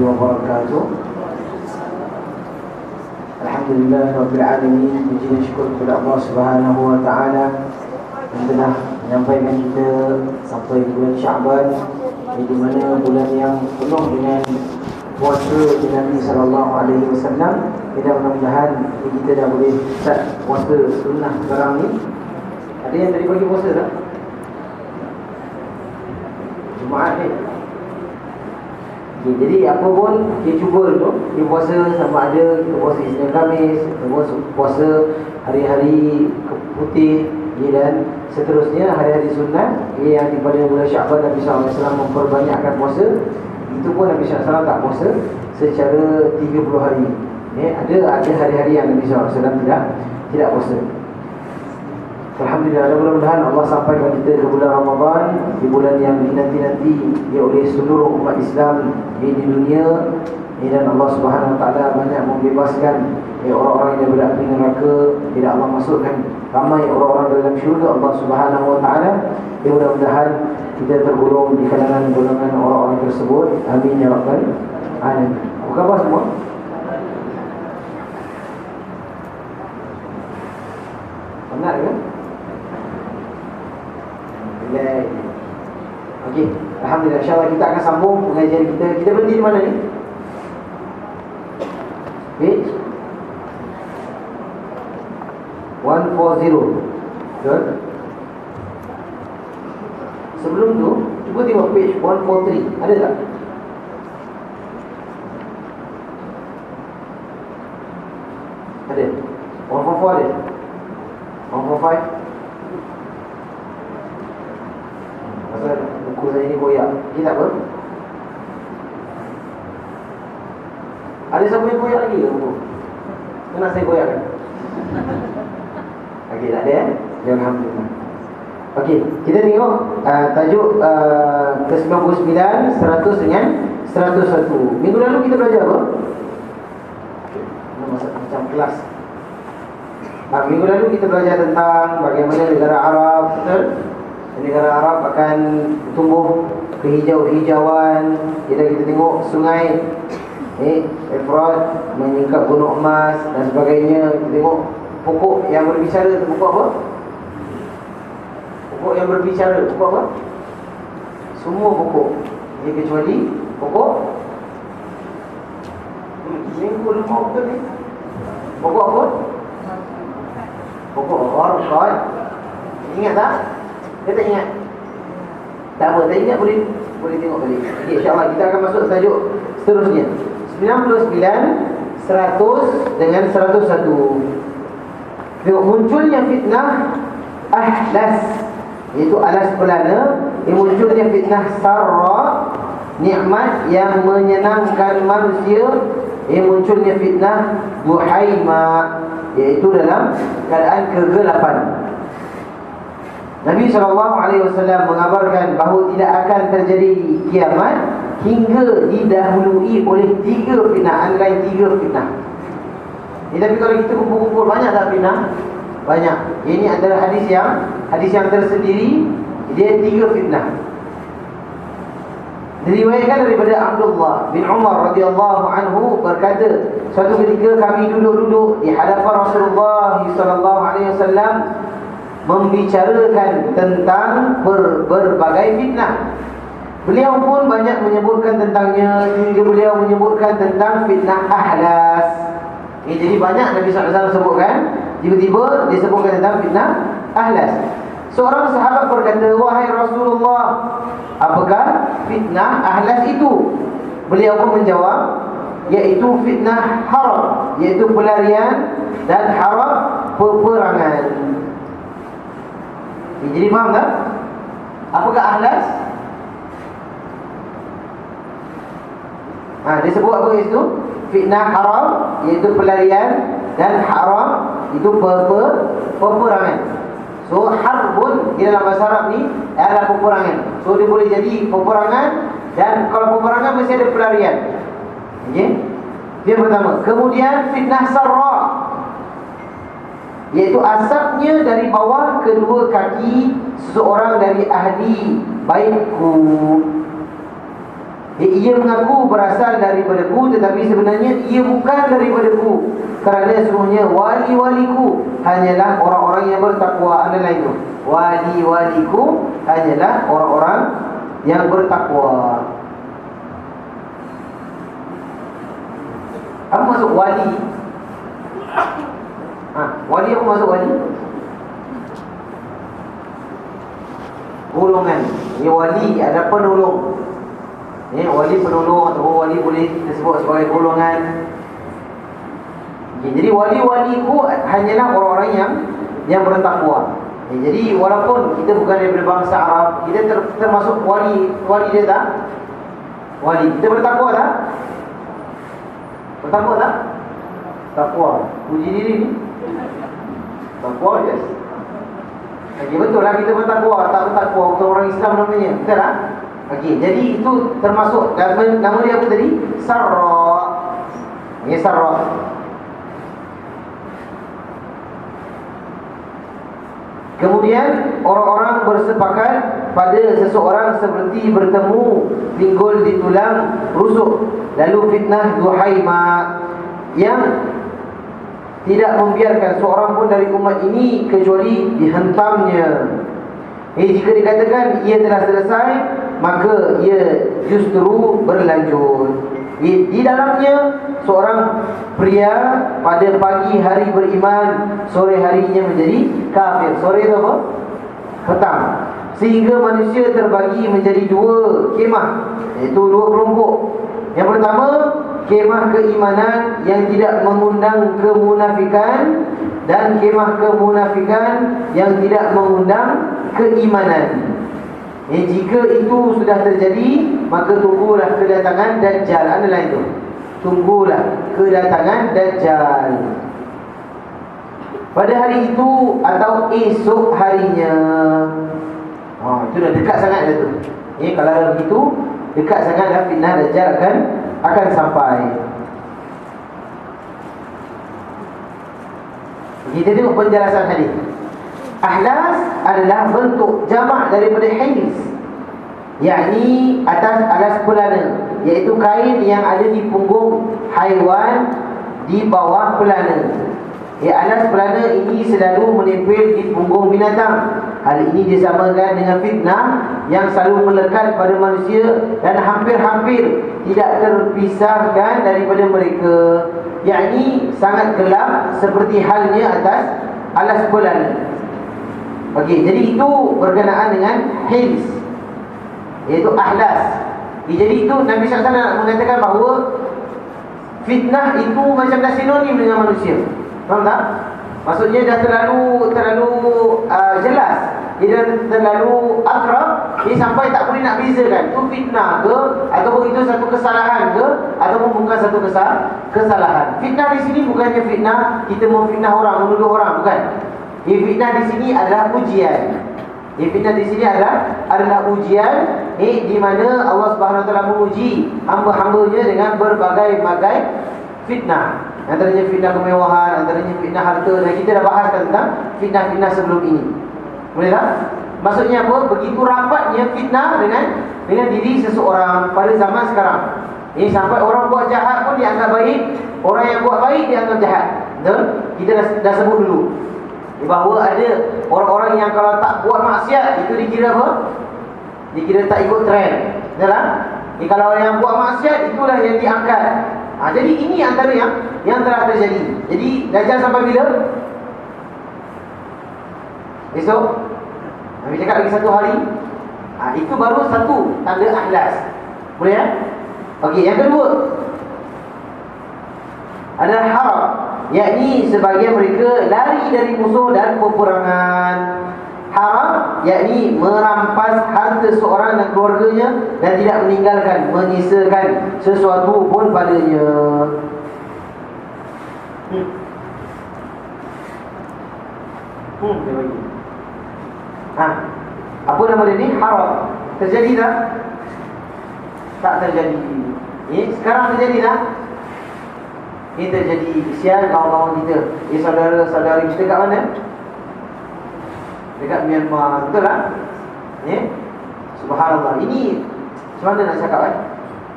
wabarakatuh. Alhamdulillah Rabbil Alamin. Puji dan syukur kepada Allah Subhanahu wa Ta'ala yang telah menyampaikan kita sampai bulan Syaban, di mana bulan yang penuh dengan puasa Nabi sallallahu alaihi wasallam. Kita mudah-mudahan kita dah boleh start puasa sunnah sekarang ni. Ada yang tadi pagi puasa tak? Jumaat ni. Okay, jadi apa pun kita cuba tu, kita puasa sama ada kita puasa Isnin Khamis, kita puasa hari-hari putih, dan seterusnya hari-hari sunat yang daripada bulan Syaban Nabi SAW memperbanyakkan puasa. Itu pun Nabi SAW tak puasa secara 30 hari. Ada hari-hari yang Nabi SAW tidak puasa. Alhamdulillah, mudah-mudahan Allah sampaikan kita ke bulan Ramadan, di bulan yang dinanti-nanti oleh seluruh umat Islam di dunia, dan Allah Subhanahu Wa Taala banyak membebaskan orang-orang yang berapi neraka, tidak Allah masukkan ramai orang-orang dalam syurga Allah Subhanahu Wa Taala. Mudah-mudahan kita tergolong di kalangan golongan orang-orang tersebut. Amin ya rabbal alamin. Apa khabar semua? Benar ke? Okey, alhamdulillah, insya-Allah kita akan sambung pengajian kita. Kita berhenti di mana ni? Page 140. Betul? Sebelum tu, cuba tengok page 143. Ada tak? Ada. 144 ada? 145? Pasal buku saya ni koyak. Dia tak apa? Ada siapa yang koyak lagi ke buku? Kenapa saya koyakkan? Okey, tak ada Ya, alhamdulillah. Okey, kita tengok tajuk ke-99, 100 dengan 101. Minggu lalu kita belajar apa? Macam kelas. Minggu lalu kita belajar tentang bagaimana negara Arab, betul? Negara Arab akan tumbuh kehijau-hijauan. Kita tengok sungai Efrat menyingkap gunung emas dan sebagainya. Kita tengok pokok yang berbicara tu pokok apa? Pokok yang berbicara pokok apa? Semua pokok. Dia kecuali pokok minggu lepas betul ni. Pokok apa? Pokok orchid. Ingat tak? Dia tak ingat? Tak apa, tak ingat boleh tengok balik. Okay, insyaAllah kita akan masuk tajuk seterusnya. 99, 100 dengan 101. Tengok munculnya fitnah ahlas, iaitu alas pelana. Munculnya fitnah sarra, nikmat yang menyenangkan manusia. Munculnya fitnah duhaima, iaitu dalam keadaan kegelapan. Nabi SAW mengabarkan bahawa tidak akan terjadi kiamat hingga didahului oleh 3 fitnah. Antara 3 fitnah. Tapi kalau kita kumpul-kumpul, banyak tak fitnah? Banyak. Ini adalah hadis yang tersendiri. Dia 3 fitnah. Diriwayatkan daripada Abdullah bin Umar radhiyallahu anhu berkata, suatu ketika kami duduk-duduk di hadapan Rasulullah SAW membicarakan tentang berbagai fitnah. Beliau pun banyak menyebutkan tentangnya, hingga beliau menyebutkan tentang fitnah ahlas. Jadi banyak Nabi SAW sebutkan. Tiba-tiba dia sebutkan tentang fitnah ahlas. Seorang sahabat berkata, wahai Rasulullah, apakah fitnah ahlas itu? Beliau pun menjawab, iaitu fitnah haram, iaitu pelarian dan haram peperangan. Jadi faham tak? Apakah ahlas? Dia sebut apa itu? Fitnah haram, iaitu pelarian, dan haram itu peperangan. So harbun di dalam bahasa Arab ni adalah peperangan. So dia boleh jadi peperangan, dan kalau peperangan mesti ada pelarian. Okey? Dia pertama. Kemudian fitnah sarra, iaitu asapnya dari bawah kedua kaki seseorang dari ahli baitku. Ia mengaku berasal daripada tetapi sebenarnya ia bukan daripadaku, kerana sesungguhnya wali-waliku hanyalah orang-orang yang bertakwa. Ada lain tu, wali-waliku hanyalah orang-orang yang bertakwa. Apa maksud wali? Wali apa maksud wali? Golongan. Ini wali ada penolong. Wali penolong atau wali boleh disebut sebagai golongan. Jadi wali-waliku hanyalah orang-orang yang bertakwa. Jadi walaupun kita bukan daripada bangsa Arab, kita termasuk wali dia tak? Wali. Kita bertakwa tak? Bertakwa tak? Takwa. Puji diri ni. Takwa, yes. Okey, betul lah kita bertakwa. Tak bertakwa bukan orang Islam namanya. Betul tak? Okey, jadi itu termasuk nama dia apa tadi? Sarra. Ini sarra. Kemudian orang-orang bersepakat pada seseorang seperti bertemu pinggul di tulang rusuk. Lalu fitnah Duhaima yang tidak membiarkan seorang pun dari umat ini kecuali dihentamnya. Jika dikatakan ia telah selesai, maka ia justru berlanjut. Di dalamnya seorang pria pada pagi hari beriman, sore harinya menjadi kafir. Sore itu apa? Petang. Sehingga manusia terbagi menjadi dua kemah, iaitu dua kelompok. Yang pertama, kemah keimanan yang tidak mengundang kemunafikan, dan kemah kemunafikan yang tidak mengundang keimanan. Jika itu sudah terjadi, maka tunggulah kedatangan Dajjal. Ada lain tu, tunggulah kedatangan Dajjal. Pada hari itu atau esok harinya. Itu dah dekat sangat dah tu. Kalau begitu dekat sangat dah fitnah Dajjal akan sampai. Kita tengok penjelasan hadis. Ahlas adalah bentuk jamak daripada hils, yakni alas pelana, iaitu kain yang ada di punggung haiwan di bawah pelana. Alas pelana ini selalu menempel di punggung binatang. Hal ini disamakan dengan fitnah yang selalu melekat pada manusia dan hampir-hampir tidak terpisahkan daripada mereka, yakni sangat gelap seperti halnya atas alas pelana. Okey, jadi itu berkenaan dengan hils, iaitu ahlas. Jadi itu Nabi SAW nak mengatakan bahawa fitnah itu macam dah sinonim dengan manusia. Faham tak? Maksudnya dah terlalu jelas. Dia dah terlalu akrab, dia sampai tak boleh nak bezakan itu fitnah ke ataupun itu satu kesalahan ke ataupun bukan satu kesalahan. Fitnah di sini bukannya fitnah kita memfitnah orang, menuduh orang, bukan. Fitnah di sini adalah ujian. Fitnah di sini adalah ujian, di mana Allah Subhanahu Wa Taala menguji hamba-hambanya dengan berbagai-bagai fitnah. Antaranya fitnah kemewahan, antaranya fitnah harta, dan kita dah bahas tentang fitnah-fitnah sebelum ini. Boleh tak? Maksudnya apa? Begitu rapatnya fitnah dengan diri seseorang pada zaman sekarang. Sampai orang buat jahat pun dianggap baik, orang yang buat baik dianggap jahat. Betul? Kita dah sebut dulu bahawa ada orang-orang yang kalau tak buat maksiat itu dikira apa? Dikira tak ikut trend. Betul tak? Kalau yang buat maksiat itulah yang diangkat. Jadi ini antara yang telah terjadi. Jadi Dajjal sampai bila? Besok. Nabi cakap lagi 1 hari. Itu baru satu tanda ahlas. Boleh ya? Okey, yang kedua adalah harab, yakni sebahagian mereka lari dari musuh dan peperangan. Haram, yakni merampas harta seorang dan keluarganya dan tidak meninggalkan, menyisakan sesuatu pun padanya. Dia bagi. Apa nama dia ni? Haram. Terjadi tak? Tak terjadi. Sekarang terjadi tak? Ini terjadi. Kesian kawan-kawan kita, saudara-saudari kita kat mana? Dekat Myanmar. Betul tak? Subhanallah. Ini macam mana nak cakap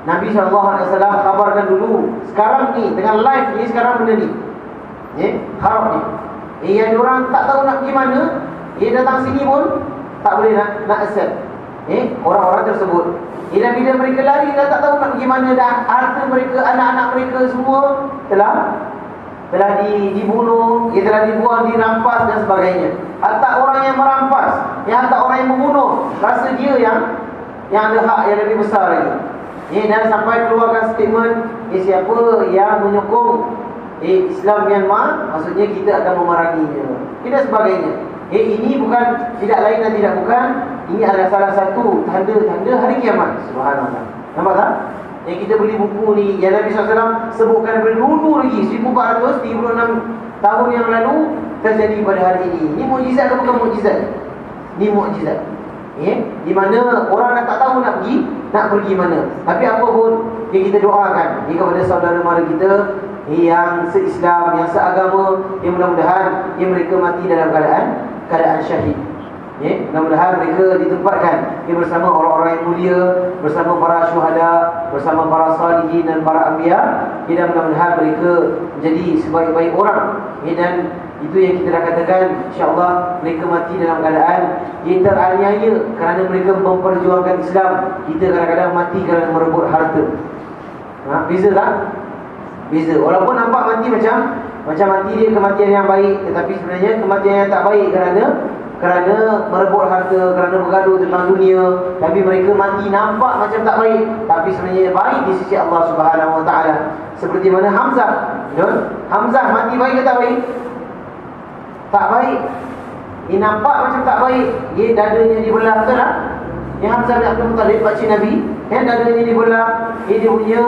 Nabi SAW khabarkan dulu. Sekarang ni, dengan live ni, sekarang benda ni haram ni. Yang diorang tak tahu nak pergi mana, datang sini pun tak boleh nak accept orang-orang tersebut. Dan bila mereka lari, dah tak tahu nak pergi mana dah. Harta mereka, anak-anak mereka semua telah dibunuh, telah dibuang, dirampas dan sebagainya. Hatta orang yang merampas, hatta orang yang membunuh, rasa dia yang ada hak yang lebih besar lagi. Dan sampai keluarkan statement, siapa yang menyokong Islam Myanmar, maksudnya kita akan memeranginya, dan sebagainya. Ini bukan, tidak lain dan tidak bukan, ini adalah salah satu tanda-tanda hari kiamat. Subhanallah. Nampak tak? Yang kita beli buku ni, yang Nabi SAW sebutkan daripada dulu lagi, 1436 tahun yang lalu, terjadi pada hari ini. Ini mukjizat atau bukan mukjizat? Ini mukjizat. Di mana orang dah tak tahu nak pergi mana. Tapi apa pun, kita doakan kepada saudara mara kita yang se-Islam, yang seagama, yang mudah-mudahan mereka mati dalam keadaan syahid. Mudah-mudahan mereka ditempatkan bersama orang-orang yang mulia, bersama para syuhada, bersama para salihin dan para anbiya. Dan mudah-mudahan mereka menjadi sebaik-baik orang. Dan itu yang kita dah katakan, insya-Allah mereka mati dalam keadaan teraniaya kerana mereka memperjuangkan Islam. Kita kadang-kadang mati kerana merebut harta. Beza tak? Beza. Walaupun nampak mati macam mati dia kematian yang baik, tetapi sebenarnya kematian yang tak baik kerana merebut harta, kerana bergaduh tentang dunia. Tapi mereka mati nampak macam tak baik, tapi sebenarnya baik di sisi Allah Subhanahu Wa Taala. Seperti mana Hamzah. Hamzah mati baik ke tak baik? Tak baik. Nampak macam tak baik. Dadanya dibelah, betul tak? Yang Hamzah bin Abdul Muttalib, pakcik Nabi, dadanya dibelah, dia punya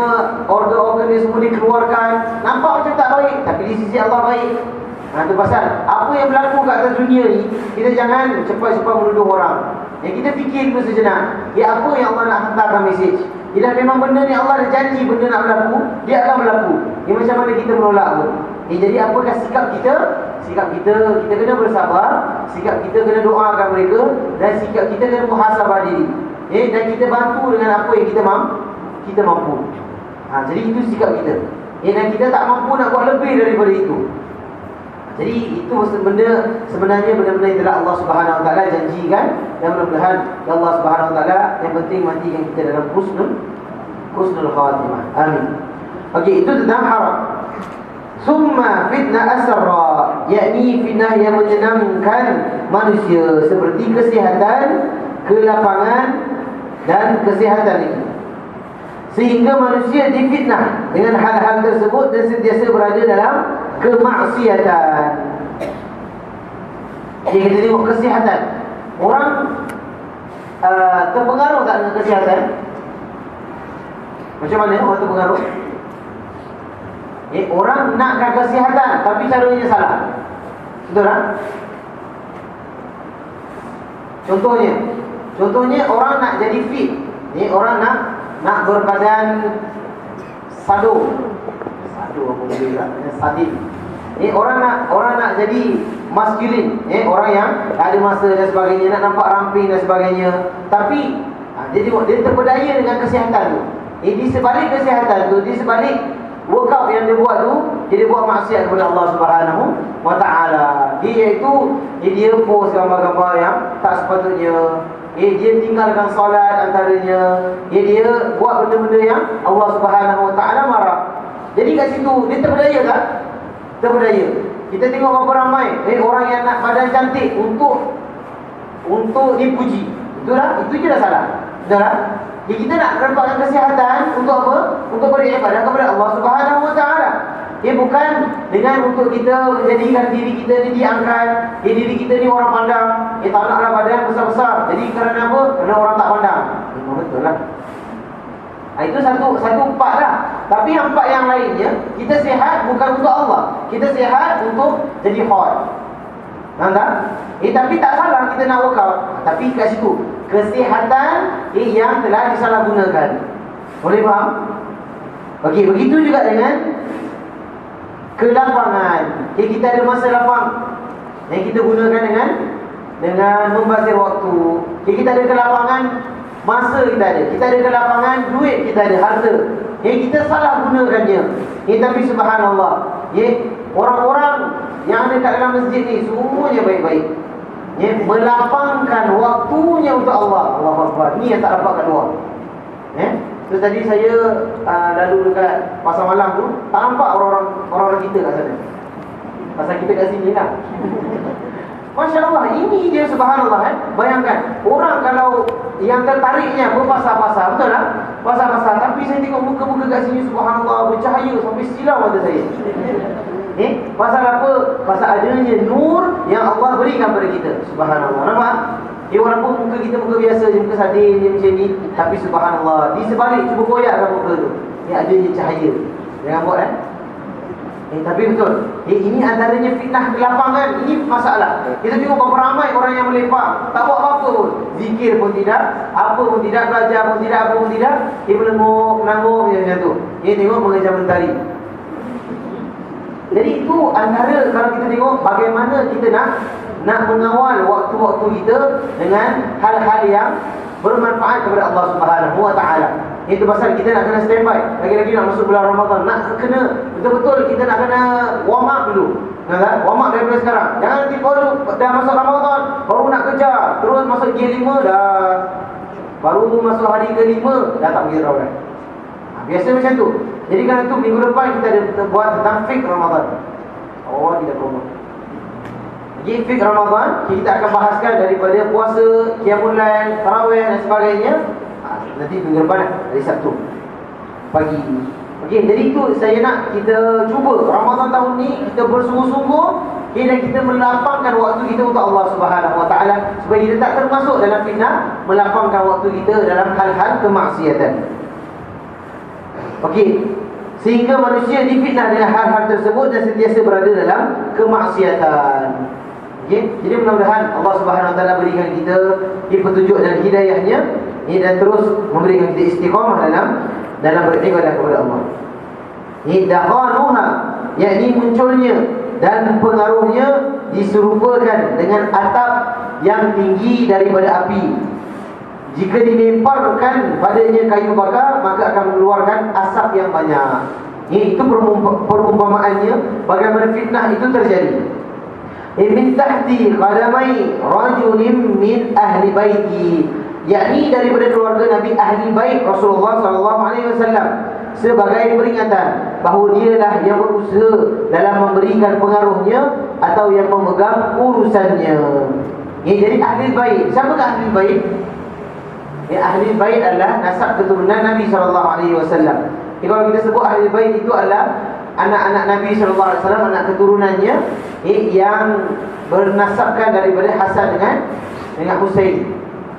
organ-organ dia semua dikeluarkan. Nampak macam tak baik, tapi di sisi Allah baik. Itu pasal apa yang berlaku kat atas dunia ni, kita jangan cepat-cepat menuduh orang. Kita fikir dulu sejenak, apa yang Allah nak hantarkan mesej. Bila memang benda ni Allah dah janji benda nak berlaku, dia akan berlaku. Macam mana kita menolak pun. Jadi apakah sikap kita? Sikap kita kena bersabar, sikap kita kena doakan mereka, dan sikap kita kena muhasabah diri. Dan kita bantu dengan apa yang kita mampu. Jadi itu sikap kita. Dan kita tak mampu nak buat lebih daripada itu. Jadi itu sebenarnya benda-benda yang telah Allah Subhanahu Wa Taala janjikan, dan mudah-mudahan Allah Subhanahu Wa Taala yang penting matikan kita dalam husnul khatimah. Amin. Okey, itu tentang haram. Summa fitnah asra, yakni fitnah yang menyenangkan manusia seperti kesihatan, kelapangan dan kesihatan ini, sehingga manusia difitnah dengan hal-hal tersebut dan sentiasa berada dalam kemaksiatan. Jadi kita tengok kesihatan. Orang terpengaruh tak dengan kesihatan? Macam mana orang terpengaruh? Orang nakkan kesihatan, tapi caranya salah. Betul tak? Contohnya orang nak jadi fit. Orang nak berbadan sado apa boleh tak? Sadin. Orang nak jadi maskulin. Orang yang ada masa dan sebagainya, nak nampak ramping dan sebagainya. Tapi dia terpedaya dengan kesihatan tu. Di sebalik kesihatan tu, di sebalik workout yang dia buat tu, dia buat maksiat kepada Allah Subhanahu Wa Taala. Iaitu dia post gambar-gambar yang tak sepatutnya. Dia tinggalkan solat antaranya. Dia buat benda-benda yang Allah Subhanahu Wa Taala marah. Jadi kat situ dia terpedaya tak? Terpedaya. Kita tengok berapa ramai orang yang nak badan cantik untuk dipuji. Itulah, itu je dah salah. Betul tak? Kita nak dapatkan kesihatan untuk apa? Untuk beribadah kepada Allah Subhanahu Wa Taala. Bukan dengan untuk kita menjadikan diri kita ni diangkat. Diri kita ni orang pandang. Tak naklah badan besar-besar. Jadi kerana apa? Kerana orang tak pandang. Betul lah. Itu satu part lah. Tapi yang part yang lainnya, kita sihat bukan untuk Allah. Kita sihat untuk jadi hot. Nampak? Tapi tak salah kita nak workout. Tapi kat situ kesihatan yang telah disalahgunakan. Boleh faham? Okey, begitu juga dengan kelapangan. Kita ada masa lapang yang kita gunakan dengan membazir waktu. Kita ada kelapangan, Masa kita ada kelapangan, duit kita ada, harta. Kita salah gunakannya. Tapi subhanallah, orang-orang yang ada kat dalam masjid ni semuanya baik-baik. Melapangkan waktunya untuk Allah. Allahu Akbar. Ni yang tak dapat kat luar. Terus tadi saya lalu dekat pasar malam tu, tak nampak orang-orang kita kat sana. Pasal kita kat sini lah. Masya Allah, ini dia subhanallah. Bayangkan, orang kalau yang tertariknya berpasar-pasar, betul tak? Pasar-pasar, tapi saya tengok muka-muka kat sini subhanallah, bercahaya sampai silau mata saya. Pasal apa? Pasal adanya nur yang Allah berikan pada kita. Subhanallah. Nampak? Walaupun muka kita muka biasa je, muka sadin je macam ni, tapi subhanallah, di sebalik cuba koyakkan muka tu, adanya cahaya. Jangan buat tapi betul. Ini antaranya fitnah kelapangan. Ini masalah. Kita tengok berapa ramai orang yang melepak, tak buat apa-apa pun. Zikir pun tidak, apa pun tidak, belajar pun tidak, apa pun tidak. Dia menanggung macam tu. Dia tengok mengejar mentari. Jadi itu antara, kalau kita tengok bagaimana kita nak mengawal waktu-waktu kita dengan hal-hal yang bermanfaat kepada Allah Subhanahu Wa Taala. Itu pasal kita nak kena standby. Lagi-lagi nak masuk bulan Ramadan, nak kena betul-betul kita nak kena warm up dulu. Warm up daripada sekarang. Jangan nanti baru dah masuk Ramadan baru nak kejar, terus masuk gear 5 dah, baru masuk hari ke-5 dah tak pergi tarawih. Biasa macam tu. Jadi kalau tu minggu depan kita ada buat tentang fiqh Ramadan. Oh, tidak promo. Jadi fiqh Ramadan kita akan bahaskan daripada puasa, qiyamul lail, tarawih dan sebagainya. Nanti minggu depan, hari Sabtu pagi. Okey, jadi itu saya nak kita cuba Ramadan tahun ni kita bersungguh-sungguh, dan kita melapangkan waktu kita untuk Allah Subhanahu Wa Taala supaya kita tak termasuk dalam fitnah melapangkan waktu kita dalam hal-hal kemaksiatan. Okey, sehingga manusia difitnah dengan hal-hal tersebut dan sentiasa berada dalam kemaksiatan. Okey, jadi mudah-mudahan Allah Subhanahu Wa Taala berikan kita petunjuk dan hidayahnya, dan terus memberikan kita istiqamah dalam beribadah kepada Allah. Dakhanuha, yakni munculnya dan pengaruhnya diserupakan dengan atap yang tinggi daripada api. Jika dilemparkan padanya kayu bakar, maka akan mengeluarkan asap yang banyak. Itu perumpamaannya bagaimana fitnah itu terjadi. Min tahti qadamai rajulin min ahli baiti, yakni daripada keluarga Nabi ahli bait Rasulullah SAW, sebagai peringatan bahawa dialah yang berusaha dalam memberikan pengaruhnya atau yang memegang urusannya. Jadi ahli bait, siapa ahli bait? Ahli bait adalah nasab keturunan Nabi SAW. Kalau kita sebut ahli bait itu adalah anak-anak Nabi SAW, anak keturunannya yang bernasabkan daripada Hasan dengan Husain.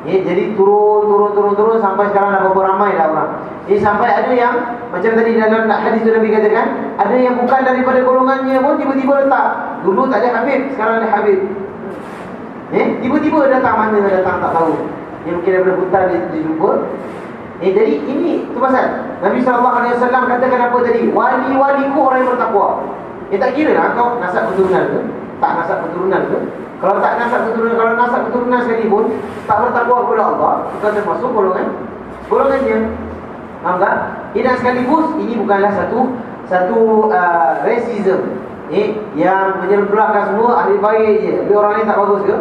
Jadi turun sampai sekarang dah berapa ramai dah orang. Sampai ada yang macam tadi dalam hadis tu Nabi katakan, ada yang bukan daripada golongannya pun tiba-tiba letak. Dulu tak ada Habib, sekarang ada Habib. Tiba-tiba datang, mana datang tak tahu. Mungkin daripada hutan dia jumpa. Jadi ini tu pasal Nabi SAW katakan apa tadi? Wali-waliku orang yang bertakwa. Tak kira lah kau nasab keturunan ke, tak nasab keturunan ke. Kalau tak nasab keturunan, kalau nasab keturunan sekalipun tak bertakwa kepada Allah, bukan termasuk golongannya. Faham tak? Dan sekaligus ini bukanlah satu racism yang menyebelahkan semua ahli baik je, tapi orang lain tak bagus ke?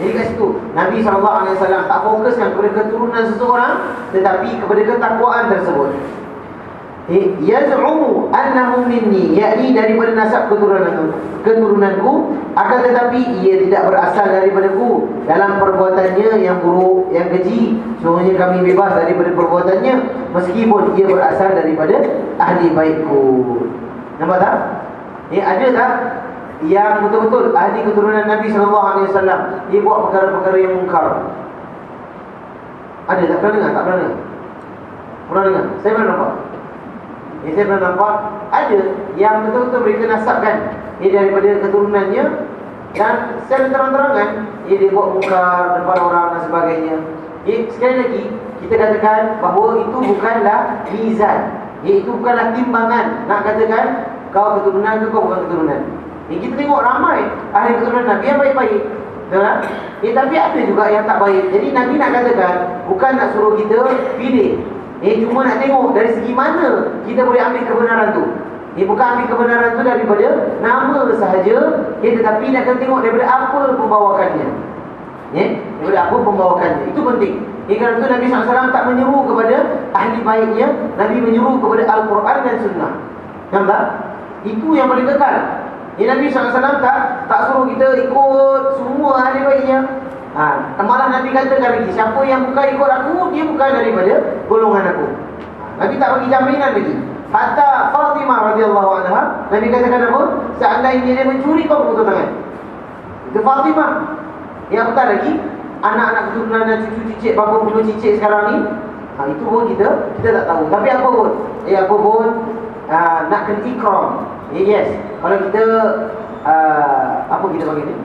Jadi kat situ Nabi SAW tak fokuskan kepada keturunan seseorang, tetapi kepada ketakwaan tersebut. Yaz'umu annahu minni, yakni daripada nasab keturunanku, akan tetapi ia tidak berasal daripadaku dalam perbuatannya yang buruk, yang keji. Semuanya kami bebas daripada perbuatannya, meskipun ia berasal daripada ahli baitku. Nampak tak? Ada tak yang betul-betul ahli keturunan Nabi SAW dia buat perkara-perkara yang mungkar? Ada tak? Pernah dengar? Tak pernah dengar? Pernah dengar? Saya pernah nampak. Saya pernah nampak ada yang betul-betul mereka nasabkan daripada keturunannya, dan secara terang-terangan dia buat mungkar depan orang dan sebagainya. Sekali lagi kita katakan bahawa itu bukanlah mizan, itu bukanlah timbangan nak katakan kau keturunan ke kau bukan keturunan. Kita tengok ramai ahli keturunan Nabi yang baik-baik. Betul tak? Tapi ada juga yang tak baik. Jadi Nabi nak katakan, bukan nak suruh kita pilih. Cuma nak tengok dari segi mana kita boleh ambil kebenaran tu. Bukan ambil kebenaran tu daripada nama sahaja, tetapi nak kena tengok daripada apa pembawakannya. Daripada apa pembawakannya. Itu penting. Kerana itu Nabi SAW tak menyeru kepada ahli baiknya, Nabi menyeru kepada Al-Quran dan Sunnah. Nampak tak? Itu yang paling kekal. Nabi SAW tak suruh kita ikut semua ahli baiknya. Malah Nabi katakan lagi, siapa yang bukan ikut aku, dia bukan daripada golongan aku. Nabi tak bagi jaminan lagi. Hatta Fatimah radhiyallahu anha, Nabi katakan apa? Seandainya dia mencuri, kau potong tangan. Itu Fatimah. Yang bukan lagi anak-anak keturunan dan cucu cicit, berapa puluh cicit sekarang ni. Itu pun kita tak tahu. Tapi apa pun nak kena ikram. Yes. Kalau kita apa kita panggil ni?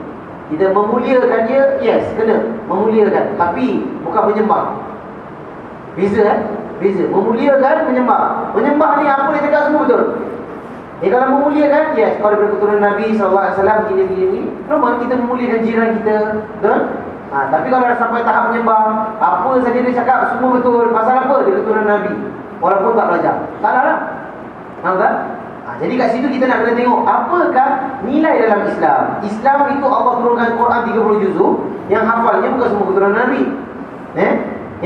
Kita memuliakan dia, yes, kena memuliakan. Tapi bukan menyembah. Beza Beza. Memuliakan, menyembah. Menyembah ni apa dia cakap semua betul. Kalau memuliakan, yes, kalau daripada keturunan Nabi SAW gini. Normal kita memuliakan jiran kita, betul? Tapi kalau dah sampai tahap menyembah, apa saja dia cakap semua betul. Pasal apa? Dia keturunan Nabi. Walaupun tak belajar. Salah lah. Nampak tak? Jadi kat situ kita nak kena tengok apakah nilai dalam Islam. Islam itu Allah turunkan Quran 30 juzuk, yang hafalnya bukan semua keturunan Nabi.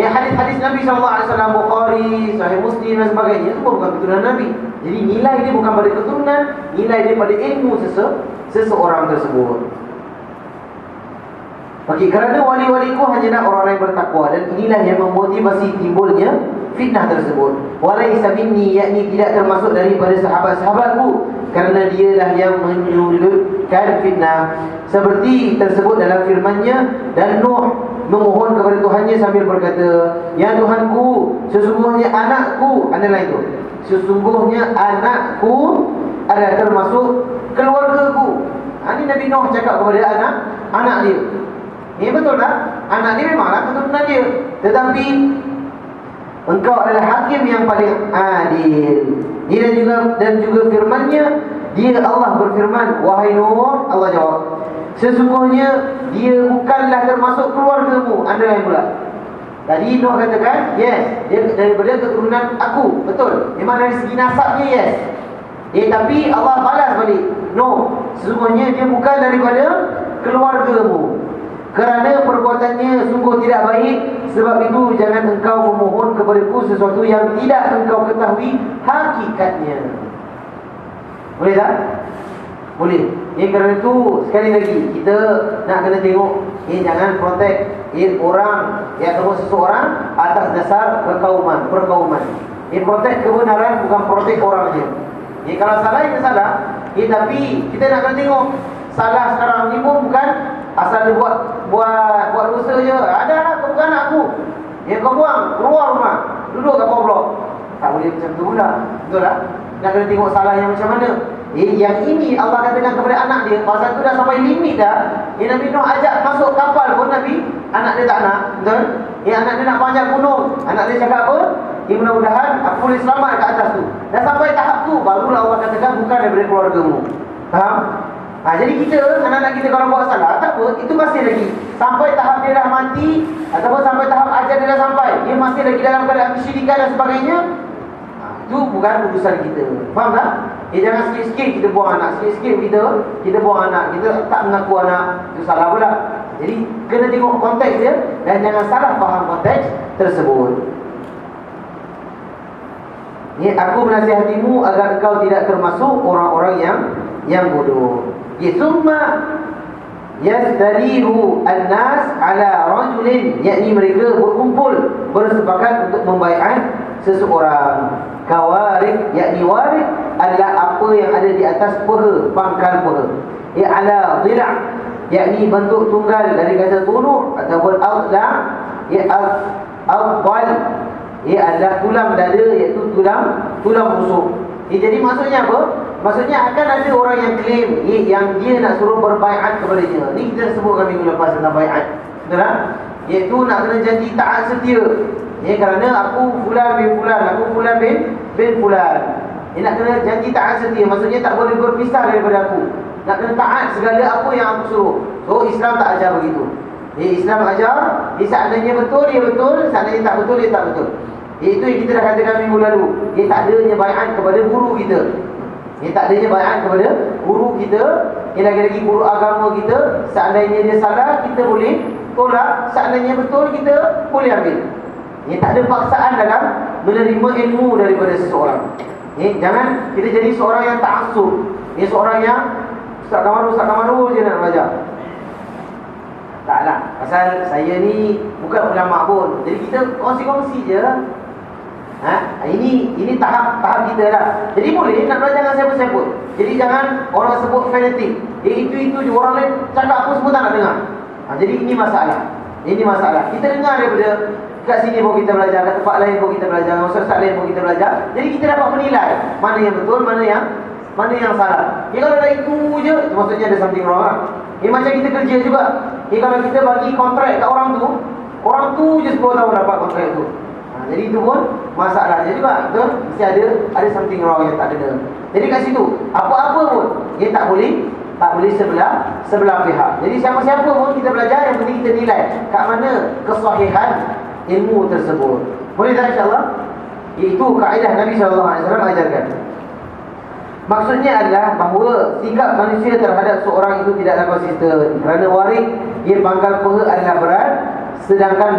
Hadis-hadis Nabi SAW, Bukhari, Sahih Muslim dan sebagainya, itu bukan keturunan Nabi. Jadi nilai dia bukan pada keturunan, nilai dia pada ilmu seseorang tersebut. Kerana wali-waliku hanyalah orang-orang yang bertakwa, dan inilah yang memotivasi timbulnya fitnah tersebut. Walaysa minni, yakni tidak termasuk daripada sahabat-sahabatku, kerana dialah yang menyulutkan fitnah. Seperti tersebut dalam firman-Nya, dan Nuh memohon kepada Tuhannya sambil berkata, ya Tuhanku, sesungguhnya anakku, adalah itu, sesungguhnya anakku adalah termasuk keluargaku. Ini Nabi Nuh cakap kepada anak dia. Betul tak? Anak dia memanglah keturunan dia, tetapi engkau adalah hakim yang paling adil. Dan juga firman-Nya, dia Allah berfirman, wahai Nuh, Allah jawab, sesungguhnya dia bukanlah termasuk keluargamu. Anda yang pula. Tadi Nuh katakan, yes, dia daripada keturunan aku. Betul. Memang dari segi nasabnya, yes. Tapi Allah balas balik, no, sesungguhnya dia bukan daripada keluargamu, kerana perbuatannya sungguh tidak baik. Sebab itu jangan engkau memohon kepadaku sesuatu yang tidak engkau ketahui hakikatnya. Boleh tak? Boleh. Kerana itu sekali lagi kita nak kena tengok, jangan protek orang ataupun seseorang atas dasar perkauman. Protek kebenaran, bukan protek orang je. Kalau salah, kita salah. Tapi kita nak kena tengok, salah sekarang ni pun bukan asal dia buat dosa je. Ada lah, kau bukan anak aku. Kau buang, keluar rumah, duduk kat bawah blok. Tak boleh macam tu pula. Betul tak? Nak kena tengok salahnya macam mana. Yang ini Allah katakan kepada anak dia, pasal tu dah sampai limit dah. Nabi Nuh ajak masuk kapal pun Nabi, anak dia tak nak. Betul? Anak dia nak panjat gunung, anak dia cakap apa? Mudah-mudahan aku boleh selamat kat atas tu. Dah sampai tahap tu, barulah Allah katakan bukan daripada keluargamu. Faham? Jadi kita, anak-anak kita kalau buat salah, tak apa, itu masih lagi sampai tahap dia dah mati, ataupun sampai tahap ajal dia dah sampai, dia masih lagi dalam keadaan kesyirikan dan sebagainya, itu bukan urusan kita. Faham tak? Jangan sikit-sikit kita buang anak, sikit-sikit kita buang anak, kita tak mengaku anak, itu salah pula. Jadi kena tengok konteks dia, dan jangan salah faham konteks tersebut. Aku menasihatimu agar engkau tidak termasuk orang-orang yang bodoh. Summa yastalihu an-nas ala rajulin, yakni mereka berkumpul bersepakat untuk membaiat seseorang. Kawarik, yakni warik adalah apa yang ada di atas peha, pangkal peha. Ala dhila', yakni bentuk tunggal dari kata tunu' ataupun al-dha', al-dhal, adalah tulang dada, iaitu tulang rusuk. Jadi maksudnya apa? Maksudnya akan ada orang yang klaim yang dia nak suruh berbaiat kepadanya. Ni kita sebutkan minggu lepas tentang baiat. Betul tak? Iaitu nak kena janji taat setia. Kerana aku fulan bin fulan, aku fulan bin fulan. Nak kena janji taat setia. Maksudnya tak boleh berpisah daripada aku. nak kena taat segala apa yang aku suruh. So Islam tak ajar begitu. Islam ajar, seandainya betul dia betul, seandainya tak betul dia tak betul. Itu yang kita dah katakan minggu lalu. Tak adanya bai'at kepada guru kita. Tak adanya bai'at kepada guru kita. Lagi-lagi guru agama kita, seandainya dia salah kita boleh tolak, seandainya betul kita boleh ambil. Tak ada paksaan dalam menerima ilmu daripada seseorang. Jangan kita jadi seorang yang ta'assub. Seorang yang Ustaz Kamaru je nak belajar. Taklah, pasal saya ni bukan ulama pun. Jadi kita kongsi-kongsi je. Ini tahap kita lah. Jadi boleh nak belajar dengan siapa-siapa. Jadi jangan orang sebut fanatik. Itu je, orang lain cakap apa semua tak nak dengar. Jadi ini masalah. Kita dengar daripada kat sini pun kita belajar, kat tempat lain pun kita belajar, ustaz lain pun kita belajar. Jadi kita dapat menilai mana yang betul, mana yang salah. Kalau dah itu je, itu maksudnya ada something wrong lah. Macam kita kerja juga. Kalau kita bagi kontrak kat orang tu je 10 tahun dapat kontrak tu. Jadi itu pun masalahnya juga. Betul? Mesti ada something wrong yang tak ada. Jadi kat situ, apa-apa pun dia tak boleh sebelah pihak. Jadi siapa-siapa pun kita belajar, yang penting kita nilai kat mana kesahihan ilmu tersebut. Boleh tak insya-Allah? Itu kaedah Nabi SAW ajarkan. Maksudnya adalah bahawa sikap manusia terhadap seorang itu tidaklah konsisten. Kerana warik, ia pangkal peha adalah berat, sedangkan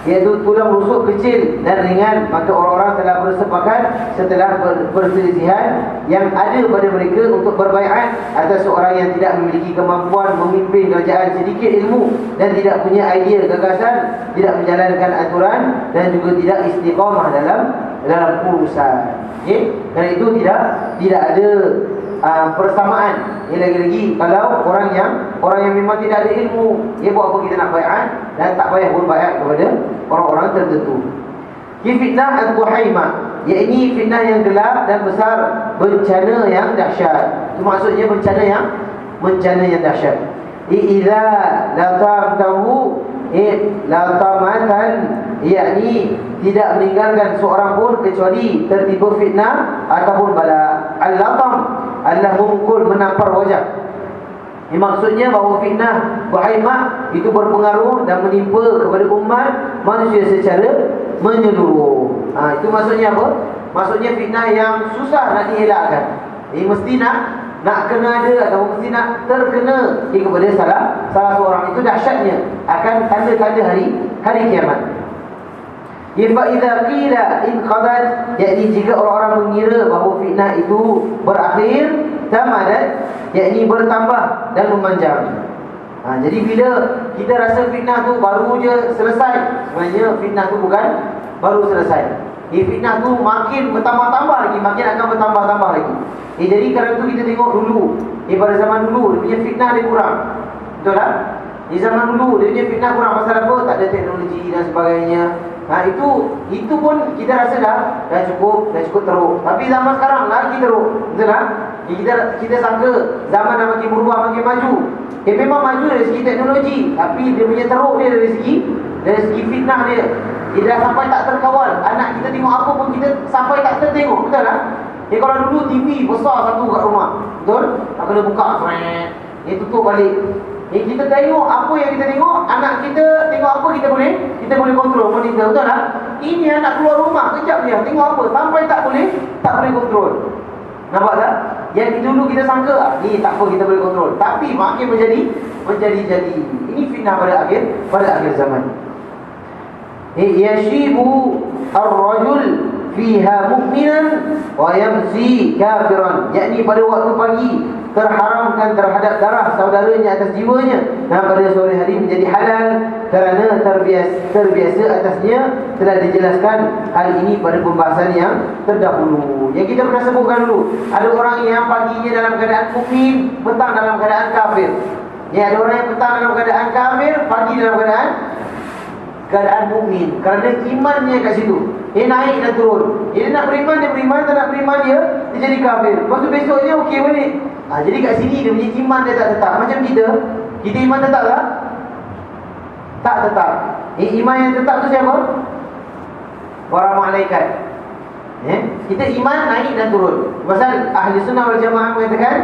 iaitu tulang rusuk kecil dan ringan, maka orang-orang telah bersepakat setelah perselisihan yang ada pada mereka untuk berbaiat atas seorang yang tidak memiliki kemampuan memimpin kerajaan, sedikit ilmu dan tidak punya idea gagasan, tidak menjalankan aturan dan juga tidak istiqamah dalam urusan. Kerana itu tidak ada persamaan. Lagi-lagi kalau orang yang memang tidak ada ilmu, dia buat apa kita nak baiat, dan tak payah pun baiat kepada orang-orang tertentu. Fitnah al-Buhaimah, iaitu fitnah yang gelap dan besar, bencana yang dahsyat. Itu maksudnya bencana yang dahsyat. Idza latamtahu latamatan, yakni tidak meninggalkan seorang pun kecuali tertiba fitnah ataupun bala. Al-latam adalah memukul, menampar wajah. Maksudnya bahawa fitnah Buhaimah itu berpengaruh dan menimpa kepada umat manusia secara menyeluruh. Itu maksudnya apa? Maksudnya fitnah yang susah nak dielakkan. Mesti nak kena ada, atau mesti nak terkena kepada salah seorang. Itu dahsyatnya akan tanda-tanda hari kiamat. Fa idza qila in qadat, yakni jika orang-orang mengira bahawa fitnah itu berakhir, tamadat, yakni bertambah dan memanjang. Jadi bila kita rasa fitnah tu baru je selesai, sebenarnya fitnah tu bukan baru selesai. Fitnah tu makin bertambah-tambah lagi, makin akan bertambah-tambah lagi. Jadi kerana tu kita tengok dulu, pada zaman dulu dia punya fitnah dia kurang. Betul tak? Di zaman dulu dia punya fitnah kurang. Pasal apa? Tak ada teknologi dan sebagainya. Itu pun kita rasa dah cukup teruk. Tapi zaman sekarang lagi teruk. Betul tak? Kita sangka zaman dah makin berubah, makin maju. Memang maju dari segi teknologi, tapi dia punya teruk dia dari segi fitnah dia. Dia dah sampai tak terkawal. Anak kita tengok apa pun kita sampai tak tertengok. Betul tak? Kalau dulu TV besar satu kat rumah, betul? Tak kena buka, tutup balik. Kita tengok apa yang kita tengok, anak kita tengok apa kita boleh kontrol monitor, betul tak? Ini anak keluar rumah kejap dia tengok apa sampai tak boleh kontrol. Nampak tak? Yang dulu kita sangka ni tak apa, kita boleh kontrol, tapi makin menjadi. Ini fitnah pada akhir zaman. Yashibu ar-rajul fiha mu'minan wa yamsi kafiran, yakni pada waktu pagi terharamkan terhadap darah saudaranya atas jiwanya, dan pada sore hari menjadi halal kerana terbiasa atasnya. Telah dijelaskan hal ini pada pembahasan yang terdahulu yang kita pernah sebutkan dulu. Ada orang yang paginya dalam keadaan mukmin, petang dalam keadaan kafir. Ada orang yang petang dalam keadaan kafir, pagi dalam keadaan mukmin, kerana imannya kat situ. Naik dan turun. Dia nak beriman, dia beriman. Tak nak beriman, dia jadi kafir. Lepas tu besoknya okey balik. Jadi kat sini dia punya iman dia tak tetap. Macam kita iman tetap tak? Tak tetap. Iman yang tetap tu siapa? Para malaikat. Kita iman naik dan turun. Pasal ahli sunnah wal jamaah mengatakan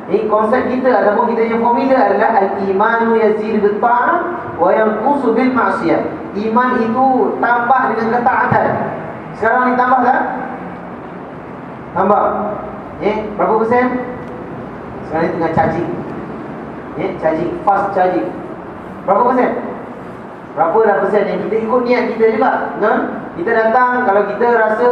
Ini konsep kita ataupun kita yang formula adalah al-imanu yazid bil ta'ah wa yanqusu bil ma'siyah. Iman itu tambah dengan ketaatan. Sekarang ni tambah tak? Tambah. Berapa persen? Sekarang ni tengah charging. Charging, fast charging. Berapa persen? Berapa dah persen yang kita ikut niat kita juga, kan? Kita datang, kalau kita rasa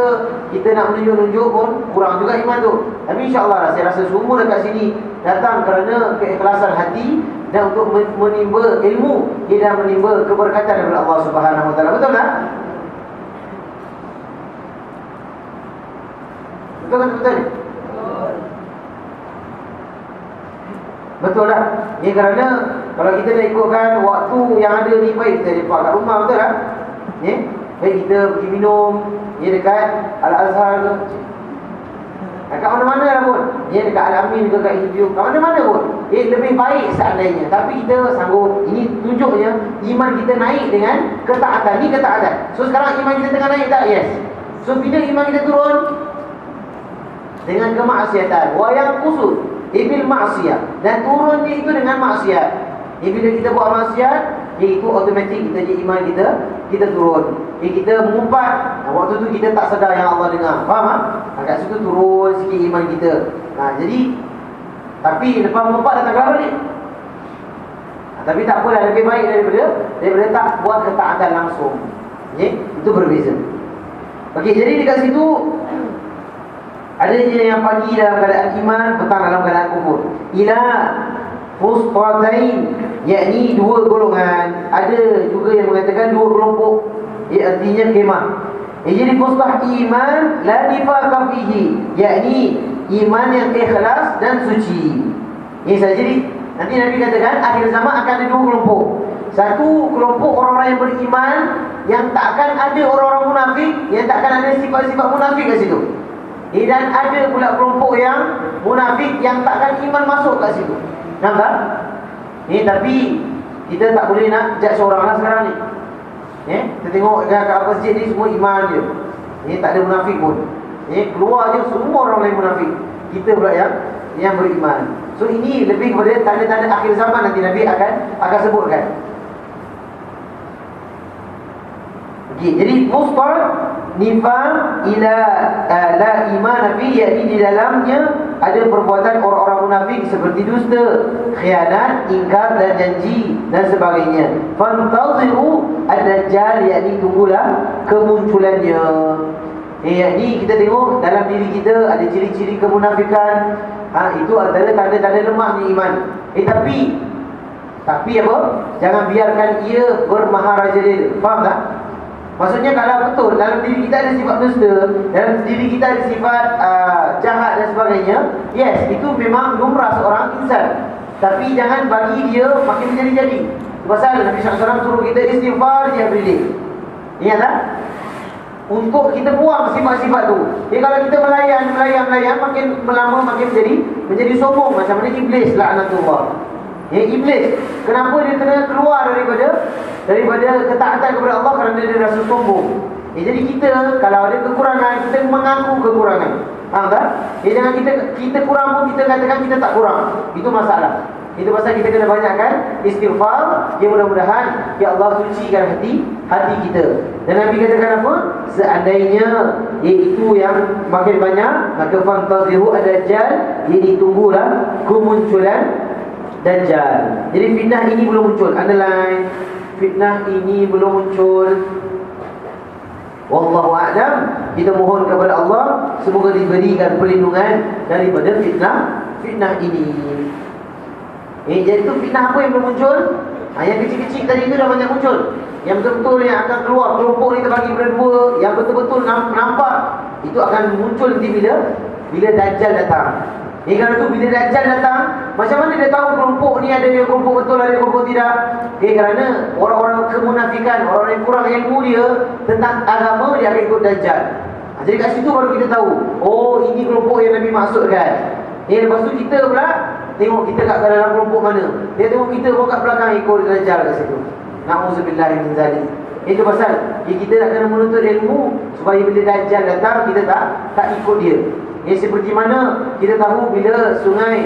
kita nak menunjuk-nunjuk pun kurang juga iman tu. Tapi insya-Allah saya rasa semua dekat sini datang kerana keikhlasan hati dan untuk menimba ilmu, dia dah menimba keberkatan daripada Allah Subhanahu Wa Taala. Betul tak? Betul kan? Betul. Betul lah. Ini kerana kalau kita nak ikutkan waktu yang ada ni, baik kita lepak kat rumah, betul tak? Baik kita pergi minum dekat Al-Azhar ke, kat mana-mana lah pun, dekat Al-Amin ke, kat Hijau, kat mana-mana pun, lebih baik seandainya. Tapi kita sanggup. Ini tunjuknya iman kita naik dengan ketaatan. Ni ketaatan. So sekarang iman kita tengah naik tak? Yes. So bila iman kita turun? Dengan kemaksiatan. Wa yang kusur ibil maksiat, dan turunnya itu dengan maksiat. Bila kita buat maksiat, itu automatik kita je iman kita turun. Kita mengumpat, waktu tu kita tak sedar yang Allah dengar. Faham tak? Kat situ turun sikit iman kita. Jadi tapi lepas mengumpat dah tak kelar balik. Tapi tak apalah, lebih baik daripada tak buat ketaatan langsung. Itu berbeza. Okey, jadi dekat situ adanya yang pagi dalam keadaan iman, petang dalam keadaan kufur. Ila fusfatain, yakni dua golongan. Ada juga yang mengatakan dua kelompok, artinya kemah. Jadi fustah iman la nifaqa fihi, yakni iman yang ikhlas dan suci. Ini saja. Jadi nanti Nabi katakan akhir zaman akan ada dua kelompok. Satu kelompok orang-orang yang beriman, yang takkan ada orang-orang munafik, yang takkan ada sifat-sifat munafik kat situ. Dan ada pula kelompok yang munafik, yang takkan iman masuk kat situ. Nampak? Tapi kita tak boleh nak judge orang lah sekarang ni. Kita tengok kat masjid ni semua iman je. Tak ada munafik pun. Keluar je semua orang lain munafik. Kita pula yang beriman. So ini lebih kepada tanda-tanda akhir zaman, nanti Nabi akan sebutkan. Jadi mustad nifaq ila la iman fi, yakni di dalamnya ada perbuatan orang-orang munafik seperti dusta, khianat, ingkar dan janji dan sebagainya. Fantaziru ad-dajjal, yakni tunggulah kemunculannya. Yakni kita tengok dalam diri kita ada ciri-ciri kemunafikan. Itu antara tanda-tanda lemahnya iman. Tapi apa? Jangan biarkan ia bermaharajalela. Faham tak? Maksudnya kalau betul dalam diri kita ada sifat dusta, dalam diri kita ada sifat jahat dan sebagainya, yes, itu memang lumrah seorang insan. Tapi jangan bagi dia makin menjadi-jadi. Pasal Nabi SAW suruh kita istighfar dia everyday. Ingat tak? Untuk kita buang sifat-sifat tu. Jadi kalau kita melayan, makin lama makin menjadi sombong. Macam mana iblis, laknatullah. Iblis, kenapa dia kena keluar daripada ketaatan kepada Allah? Kerana dia rasa sombong. Jadi kita kalau ada kekurangan, kita mengaku kekurangan. Faham tak? Jangan kita kurang pun kita katakan kita tak kurang. Itu masalah. Itu pasal kita kena banyakkan istighfar. Ya, mudah-mudahan ya Allah sucikan hati kita. Dan Nabi katakan apa? Seandainya iaitu yang makin banyak, maka fantaziru ad-dajjal, jadi tunggulah kemunculan Dajjal. Jadi fitnah ini belum muncul. Underline, fitnah ini belum muncul. Wallahu a'lam. Kita mohon kepada Allah semoga diberikan perlindungan daripada fitnah ini. Jadi itu fitnah apa yang belum muncul? Yang kecil-kecil tadi itu dah banyak muncul. Yang betul-betul yang akan keluar, kelompok ni terbagi berdua, yang betul-betul nampak, itu akan muncul nanti bila Dajjal datang. Kerana tu bila Dajjal datang, macam mana dia tahu kelompok ni ada yang kelompok betul, ada yang kelompok tidak? Kerana orang-orang kemunafikan, orang yang kurang ilmu dia tentang agama, dia akan ikut Dajjal. Jadi kat situ baru kita tahu, oh ini kelompok yang Nabi maksudkan. Lepas tu kita pula tengok kita kat dalam kelompok mana. Dia tengok kita pun kat belakang ikut Dajjal kat situ. Na'udzubillah min zalik. Itu pasal kita nak kena menuntut ilmu supaya bila Dajjal datang kita tak ikut dia. Seperti mana kita tahu bila sungai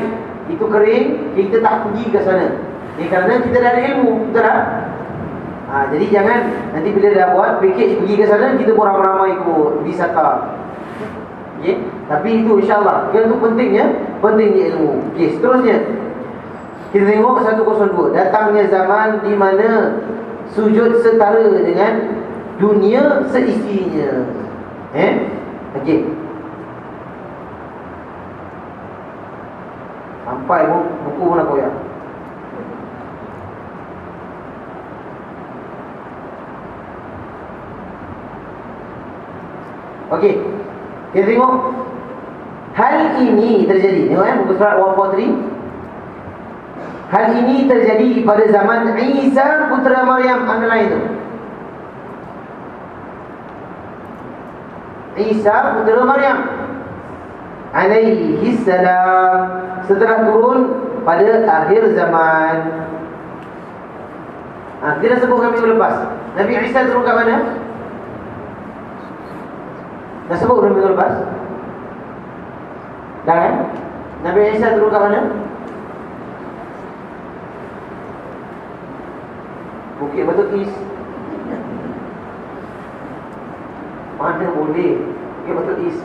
itu kering, kita tak pergi ke sana. Kerana kita dah ada ilmu, betul tak? Jadi jangan nanti bila dah buat package pergi ke sana, kita pun ramai-ramai ikut wisata. Okay? Tapi itu insyaAllah, yang itu pentingnya ilmu. Okay, seterusnya kita tengok 102. Datangnya zaman di mana sujud setara dengan dunia seisinya. Okey. Sampai buku pun nak koyak. Okey. Kita tengok hal ini terjadi. Tengok buku surat 143. Hal ini terjadi pada zaman Isa putera Maryam. Underline itu. Isa putera Maryam alaihi salam, setelah turun pada akhir zaman. Kita dah sebutkan minggu lepas. Nabi Isa turun kat mana? Dah sebut minggu lepas? Dah kan? Nabi Isa turun kat mana? Bukit Batu Is. Mana boleh Bukit Batu Is.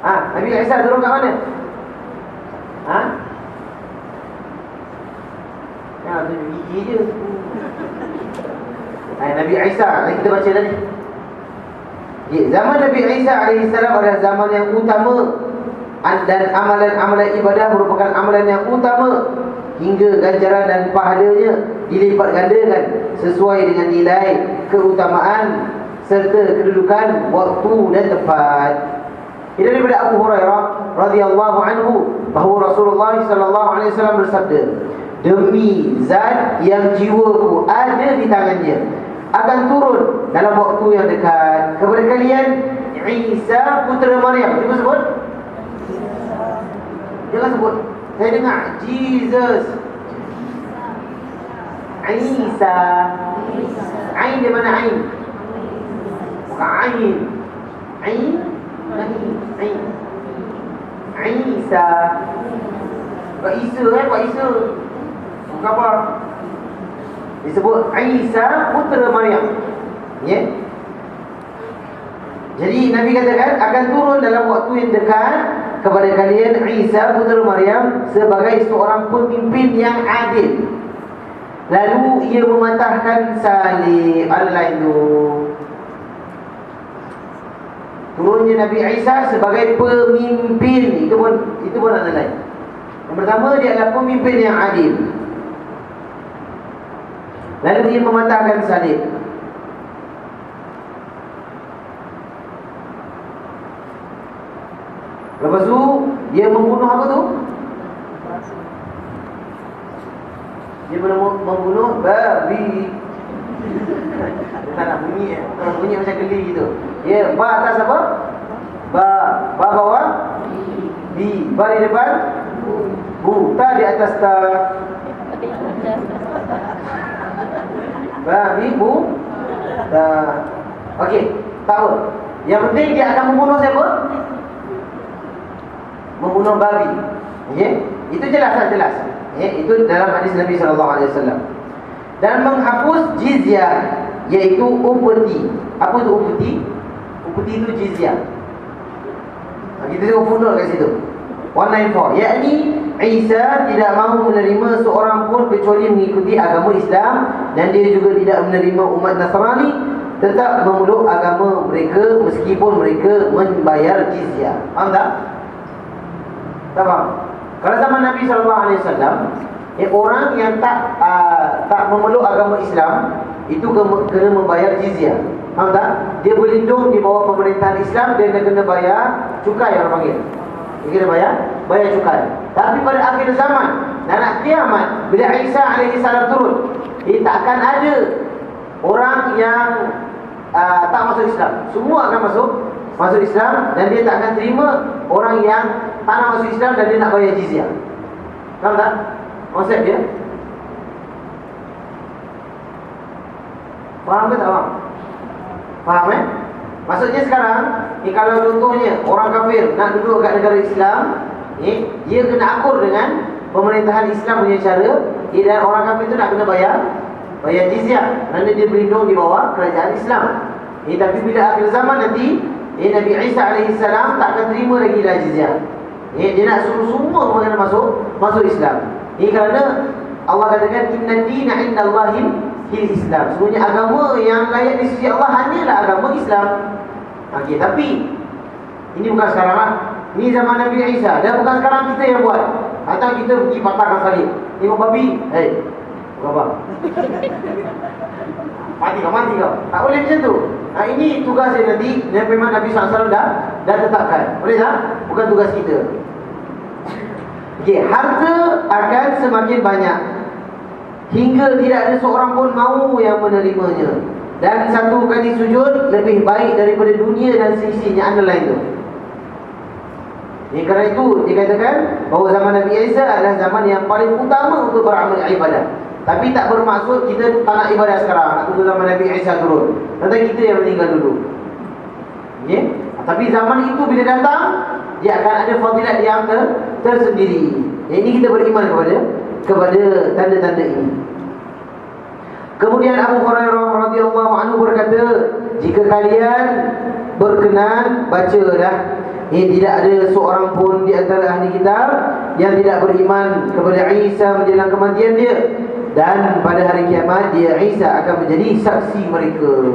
Nabi Isa turun kat mana? Tunjuk gigi je. Nabi Isa, kita baca tadi. Zaman Nabi Isa AS adalah zaman yang utama, dan amalan-amalan ibadah merupakan amalan yang utama, hingga ganjaran dan pahalanya dilipat gandakan sesuai dengan nilai keutamaan serta kedudukan waktu dan tempat. Ini daripada Abu Hurairah radhiyallahu anhu bahawa Rasulullah sallallahu alaihi wasallam bersabda, demi zat yang jiwaku ada di tangannya, akan turun dalam waktu yang dekat kepada kalian Isa putera Maryam. Cuba sebut. Jangan sebut. Saya dengar Jesus. Isa. Ain di mana ain? Bukan ain. Ain. Isa. Pak Isa Pak Isa. Bukan apa? Disebut Isa putera Maryam. Jadi Nabi katakan akan turun dalam waktu yang dekat kepada kalian Isa putera Maryam sebagai seorang pemimpin yang adil. Lalu ia mematahkan salib. Al-lain itu. Turunnya Nabi Isa sebagai pemimpin. Itu pun ada lain. Yang pertama, dia adalah pemimpin yang adil. Lalu dia mematahkan salib. Lepas tu dia membunuh apa tu? Dia membunuh babi. Tak nak bunyi bunyi macam geli gitu. Ba atas apa? Ba bawah bi. Ba di depan bu. Ta di atas ta. Babi bu ta. Okey, tahu. Yang penting dia akan membunuh siapa? Membunuh babi. Itu jelas. Itu dalam hadis Nabi SAW. Dan menghapus jizyah, iaitu upeti. Apa itu upeti? Upeti itu jizyah. Kita tengok footnote kat situ 194. Yakni Isa tidak mahu menerima seorang pun kecuali mengikuti agama Islam, dan dia juga tidak menerima umat Nasrani, tetap memeluk agama mereka meskipun mereka membayar jizyah. Faham tak? Tak faham? Kalau zaman Nabi SAW, orang yang tak memeluk agama Islam itu kena membayar jizyah. Faham tak? Dia berlindung di bawah pemerintahan Islam, dia kena bayar cukai, orang panggil. Dia kena bayar cukai. Tapi pada akhir zaman, dan kiamat, bila Isa AS turun, takkan ada orang yang tak masuk Islam. Semua akan masuk Islam, dan dia tak akan terima orang yang tak nak masuk Islam dan dia nak bayar jizyah. Faham tak konsep dia? Faham ke tak faham? Faham Maksudnya sekarang kalau contohnya orang kafir nak duduk kat negara Islam, dia kena akur dengan pemerintahan Islam punya cara, dan orang kafir itu nak kena bayar jizyah kerana dia berlindung di bawah kerajaan Islam. Tapi bila akhir zaman nanti, Nabi Isa AS tak akan terima lagi dah jizyah. Dia nak suruh semua kena masuk Islam. Kerana Allah katakan inna dina indallahil Islam. Sebenarnya agama yang layak di sisi Allah hanyalah agama Islam. Tapi ini bukan sekarang lah. Ini zaman Nabi Isa. Dan bukan sekarang kita yang buat. Atau kita pergi patahkan salib. Tengok babi, bukan apa? Mati kau. Tak boleh macam tu. Ini tugas yang nanti yang memang Nabi SAW dah tetapkan. Boleh tak? Bukan tugas kita. Harta akan semakin banyak hingga tidak ada seorang pun mahu yang menerimanya. Dan satu kali sujud lebih baik daripada dunia dan seisinya lain tu. Kerana itu dikatakan bahawa zaman Nabi Isa adalah zaman yang paling utama untuk beramal ibadah. Tapi tak bermaksud kita tak nak ibadah sekarang, nak tunggu zaman Nabi Isa turun. Nanti kita yang meninggal dulu. Tapi zaman itu bila datang, dia akan ada fadilat yang tersendiri. Ini kita beriman kepada tanda-tanda ini. Kemudian Abu Hurairah radhiyallahu anhu berkata, jika kalian berkenan, bacalah. Tidak ada seorang pun di antara ahli kitab yang tidak beriman kepada Isa menjelang kematian dia, dan pada hari kiamat dia Isa akan menjadi saksi mereka.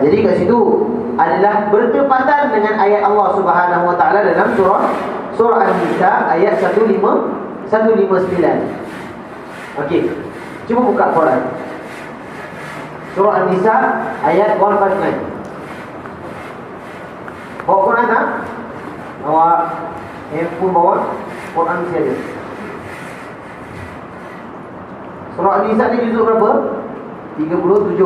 Jadi kat situ adalah bertepatan dengan ayat Allah Subhanahu Wa Taala dalam surah An-Nisa ayat 159. Cuba buka Quran. Surah An-Nisa ayat 159. Bawa Quran tak? Bawa handphone, bawa Quran mesti ada. Surah An-Nisa ni juzuk berapa? 37.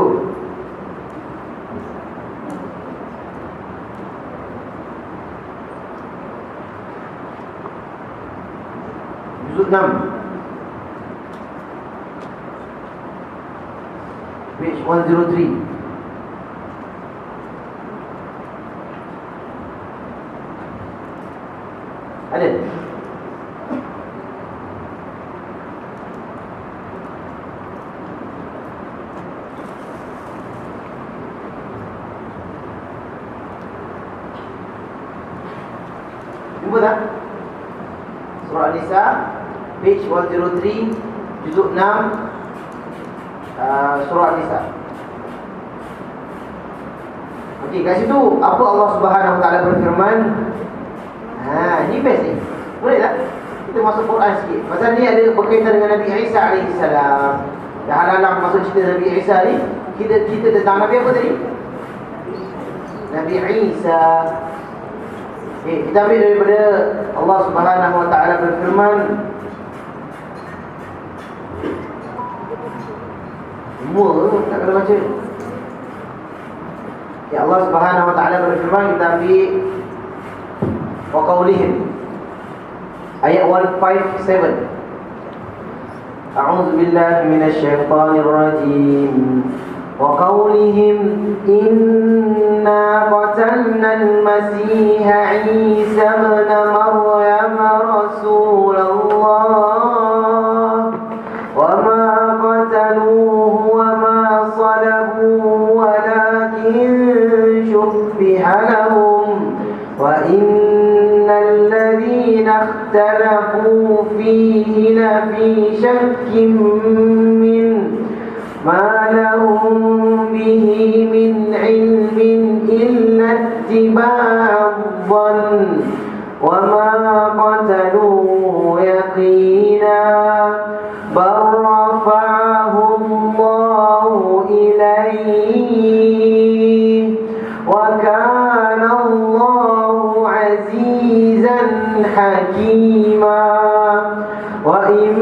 Juzuk 6. Page 103. Ada? Jumpa tak? Surah An-Nisa page 103, juzuk 6, Surah An-Nisa. Kat situ apa Allah Subhanahu Wa Taala berfirman? Ni best ni. Boleh tak? Kita masuk Quran sikit. Pasal ni ada berkaitan dengan Nabi Isa AS. Dah halang masuk cerita Nabi Isa ni. Kita tentang Nabi apa tadi? Nabi Isa. Kita ambil daripada Allah Subhanahu Wa Taala berfirman. Semua tak kena baca. Allah Subhanahu Wa Taala berfirman, kita ambil wa qaulihim ayat 157. A'udzu billahi minasy syaithanir rajim. Wa qaulihim inna qatalna al-masiha Isa ibn Maryam rasulullah wa ma qataluhu wa ma salabuhu walakin shubbiha lahum wa الذين اختلفوا فيه لفي شك منه ما لهم به من علم إلا اتباع الظن وما قتلوه يقينا بل رفعه الله إليه وكان الله عزيزا حكيما وإن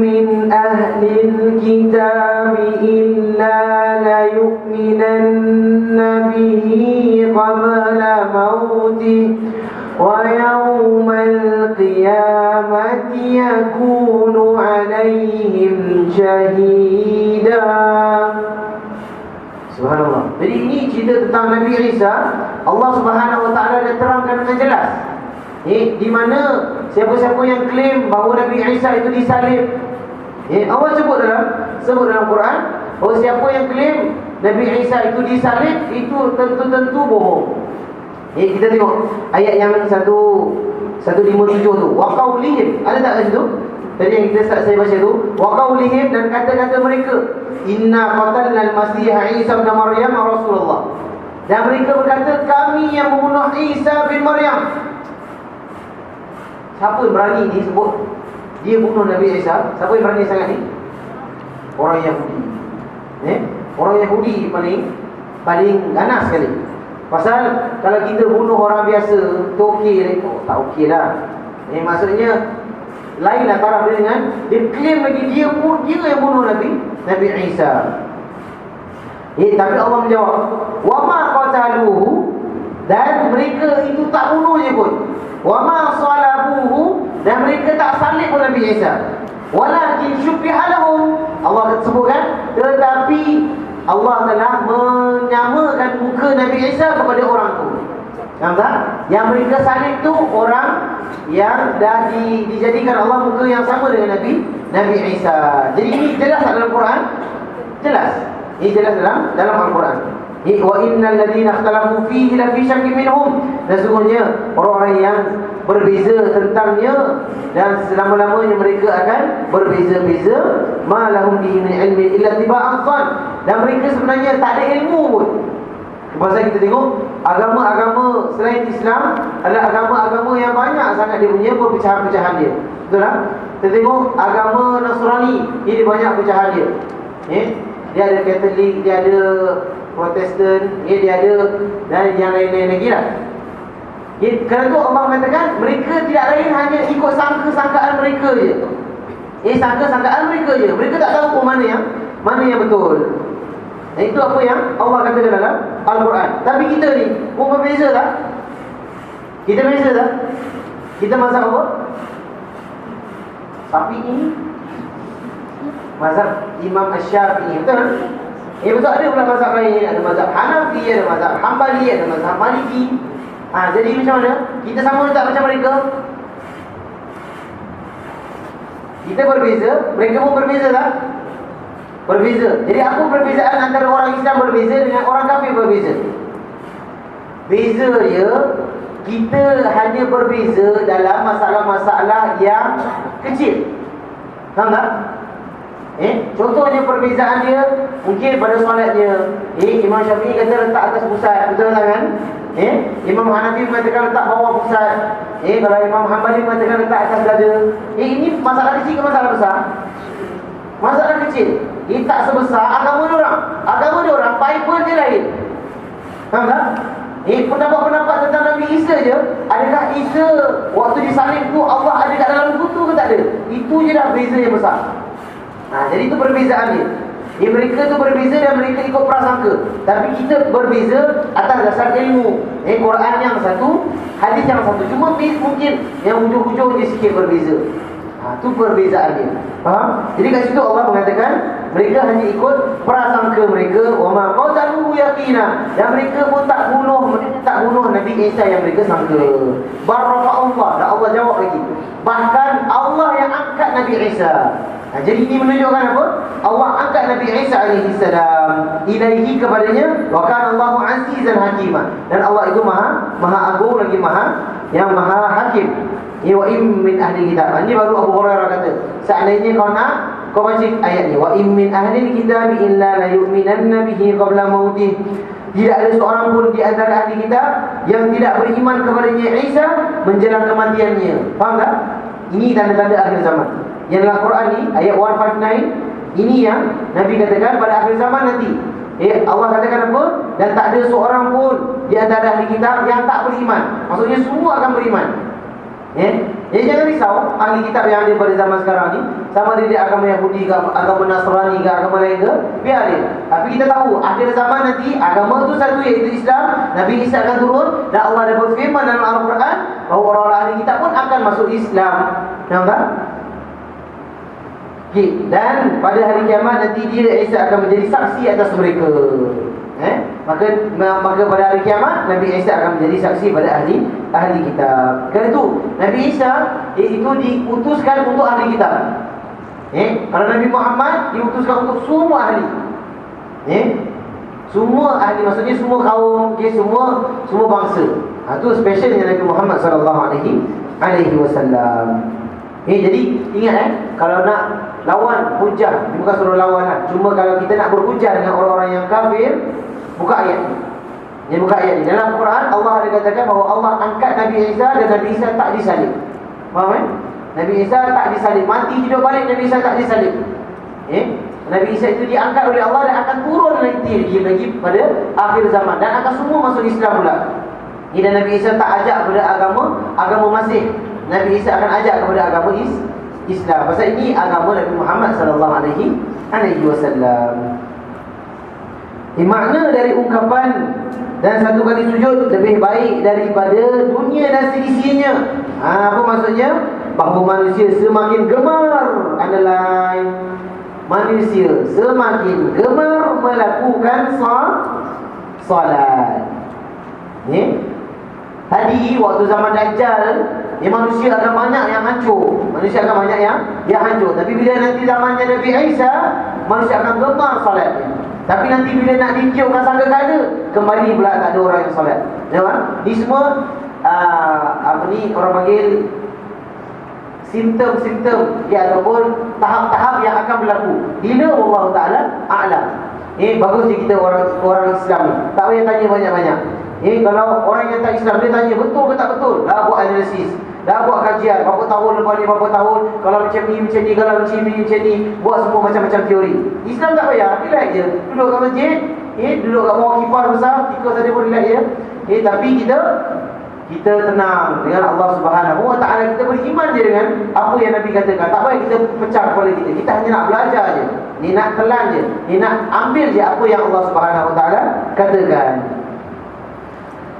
من أهل الكتاب إلا ليؤمنن به قبل موته ويوم القيامة يكون عليهم شهيدا. Subhanallah. Jadi ini cerita tentang Nabi Isa. Allah Subhanahu Wa Taala dah terangkan dengan jelas. Di mana siapa-siapa yang klaim bahawa Nabi Isa itu disalib, Allah sebut dalam Quran bahawa siapa yang klaim Nabi Isa itu disalib itu tentu-tentu bohong. Kita tengok ayat yang 157 tu. Wa qaulihim, ada tak kat situ? Tadi yang kita start saya baca tu, wa qaulihim, dan kata-kata mereka, inna qatalna al-masih Isa bin Maryam Rasulullah. Dan mereka berkata, kami yang membunuh Isa bin Maryam. Siapa yang berani disebut dia bunuh Nabi Isa? Siapa yang berani sangat ni? Orang Yahudi. Orang Yahudi paling ganas sekali. Pasal kalau kita bunuh orang biasa tu okey, tak okey lah. Maksudnya lain antara dia dengan dia claim lagi dia yang bunuh Nabi Isa. Tapi Allah menjawab, wa ma qataluhu, dan mereka itu tak bunuh je pun. Wa ma salabuhu, dan mereka tak salib pun Nabi Isa. Walakin syubbiha lahum, Allah sebutkan, tetapi Allah telah menyamakan muka Nabi Isa kepada orang tu. Faham tak? Yang mereka salib tu orang yang dah dijadikan Allah muka yang sama dengan Nabi Isa. Jadi ini jelas dalam Quran. Jelas. Ini jelas dalam Al-Quran. Wa innal ladzina ikhtalafu fihi la fi syakkin minhum. Sesungguhnya orang-orang yang berbeza tentangnya dan selama-lamanya mereka akan berbeza-beza, ma lahum bihi min ilmin illa tiba'an dhann, dan mereka sebenarnya tak ada ilmu pun. Pasal kita tengok agama-agama selain Islam adalah agama-agama yang banyak sangat dia punya perpecahan-pecahan dia. Betul tak? Kita tengok agama Nasrani, ini banyak pecahan dia. Dia ada Katolik, dia ada Protestan, dia ada dan yang lain-lain lagi lah. Kerana tu Allah mengatakan mereka tidak lain hanya ikut sangka-sangkaan mereka je. Sangka-sangkaan mereka je. Mereka tak tahu pun mana yang betul. Dan itu apa yang Allah katakan dalam Al-Quran. Tapi kita ni pun berbeza tak? Kita beza tak? Kita mazhab apa? Syafi'i, mazhab Imam Asy-Syafi'i, betul? Betul, ada pula mazhab lain. Ada mazhab Hanafi, ada mazhab Hambali, ada mazhab Maliki. Jadi macam mana? Kita sama tak macam mereka? Kita berbeza, mereka pun berbeza tak? Berbeza. Jadi apa perbezaan antara orang Islam berbeza dengan orang kafir berbeza? Beza dia, kita hanya berbeza dalam masalah-masalah yang kecil. Faham tak? Contohnya perbezaan dia mungkin pada solatnya. Imam Syafi'i kata letak atas pusat, betul tak kan? Imam Hanafi mengatakan letak bawah pusat. Kalau Imam Hambali mengatakan letak atas dada. Ini masalah kecil ke masalah besar? Masalah kecil. Ini tak sebesar agama diorang. Agama diorang Bible dia lain. Faham tak? Pendapat-pendapat tentang Nabi Isa je. Adakah Isa waktu disalib tu Allah ada kat dalam kutu ke tak ada? Itu je dah beza yang besar. Jadi itu perbezaan dia. Mereka tu berbeza dan mereka ikut prasangka. Tapi kita berbeza atas dasar ilmu. Quran yang satu, hadis yang satu. Cuma mungkin yang hujung-hujung dia sikit berbeza. Itu perbezaan dia. Faham? Jadi kat situ Allah mengatakan mereka hanya ikut prasangka mereka. Wa ma qatalu yaqina, dan mereka pun tak bunuh Nabi Isa yang mereka sangka. Barrafa'ullah, dan Allah jawab lagi. Bahkan Allah yang angkat Nabi Isa. Jadi ini menunjukkan apa? Allah angkat Nabi Isa alaihi salam ilaihi kepadanya, wa kana Allahu azizan hakima, dan Allah itu maha agung lagi maha hakim. Wa im min ahli kitab. Ini baru Abu Hurairah kata. Seandainya kau baca ayat ni, wa im min ahli kitab illa la yu'minanna bihi qabla mautih. Tidak ada seorang pun di antara ahli kitab yang tidak beriman kepadanya Isa menjelang kematiannya. Faham tak? Ini tanda-tanda akhir zaman. Yang dalam Quran ni ayat 159, ini yang Nabi katakan pada akhir zaman nanti. Allah katakan apa? Dan tak ada seorang pun di antara ahli kitab yang tak beriman. Maksudnya semua akan beriman. Jadi jangan risau ahli kitab yang ada pada zaman sekarang ni, sama ada dia agama Yahudi ke agama Nasrani ke agama lain ke, biar dia. Tapi kita tahu akhir zaman nanti agama tu satu, iaitu Islam. Nabi Isa akan turun dan Allah ada berfirman dalam Al-Quran bahawa orang-orang ahli kitab pun akan masuk Islam. Nampak tak? Dan pada hari kiamat nanti dia Isa akan menjadi saksi atas mereka. maka pada hari kiamat Nabi Isa akan menjadi saksi pada ahli kitab. Kerana itu Nabi Isa itu diutuskan untuk ahli kitab. Kalau Nabi Muhammad diutuskan untuk semua ahli. Semua ahli, maksudnya semua kaum, semua bangsa. Itu specialnya Nabi Muhammad sallallahu alaihi wasallam. Jadi ingat kalau nak lawan hujah, bukan suruh lawan lah. Cuma kalau kita nak berhujah dengan orang-orang yang kafir, buka ayat ni. Buka ayat ni. Dalam Quran Allah ada katakan bahawa Allah angkat Nabi Isa dan Nabi Isa tak disalib. Faham Nabi Isa tak disalib, mati hidup balik Nabi Isa tak disalib. Nabi Isa itu diangkat oleh Allah dan akan turun nanti lagi pada akhir zaman dan akan semua masuk Islam pula. Dan Nabi Isa tak ajak kepada agama Masih. Nabi Isa akan ajak kepada agama Islam. Pasal ini agama Nabi Muhammad sallallahu alaihi wasallam. Makna dari ungkapan dan satu kali sujud lebih baik daripada dunia dan seisinya. Apa maksudnya? Bahawa manusia semakin gemar, underline, manusia semakin gemar melakukan solat. Tadi waktu zaman Dajjal, manusia akan banyak yang hancur. Manusia akan banyak yang hancur. Tapi bila nanti zamannya Nabi Isa, manusia akan gemar solat. Tapi nanti bila nak ditiupkan sangkakala, kembali pula tak ada orang yang solat. Ni semua orang panggil simptom-simptom ataupun tahap-tahap yang akan berlaku. Bila Allah Taala a'lam. Bagus je kita orang Islam ni. Tak payah tanya banyak-banyak. Kalau orang yang tak Islam, dia tanya betul ke tak betul. Dah buat analisis, dah buat kajian, berapa tahun lepas ni, berapa tahun, kalau macam ni, kalau macam ni, buat semua macam-macam teori. Islam tak payah, relax je. Duduk kat masjid, duduk kat bawah kipas besar, tikus tadi pun relax je. Tapi kita tenang dengan Allah Subhanahu Wa Taala. Kita beriman je dengan apa yang Nabi katakan. Tak payah kita pecah kepala kita. Kita hanya nak belajar je. Ni nak telan je. Ni nak ambil je apa yang Allah Subhanahu Wa Taala katakan.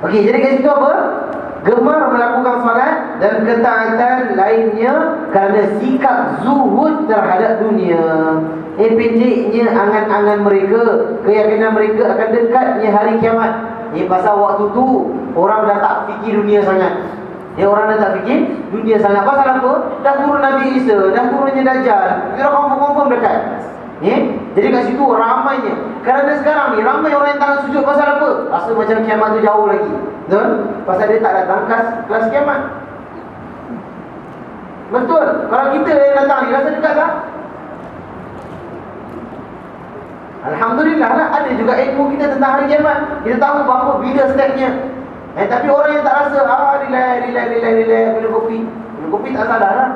Okey, jadi kat situ apa? Gemar melakukan solat dan ketaatan lainnya kerana sikap zuhud terhadap dunia. Pendeknya angan-angan mereka, keyakinan mereka akan dekatnya hari kiamat. Pasal waktu tu orang dah tak fikir dunia sangat. Orang dah tak fikir dunia sangat. Pasal apa? Dah turun Nabi Isa, dah turunnya Dajjal. Kira confirm dekat. Jadi kat situ ramainya. Kerana sekarang ni ramai orang yang tak nak sujud. Pasal apa? Rasa macam kiamat tu jauh lagi. Betul? Pasal dia tak datang kelas kiamat. Betul? Kalau kita yang datang ni rasa dekat tak? Alhamdulillah lah, ada juga ilmu kita tentang hari kiamat. Kita tahu berapa bila stepnya. Tapi orang yang tak rasa, relax, minum kopi tak salah lah.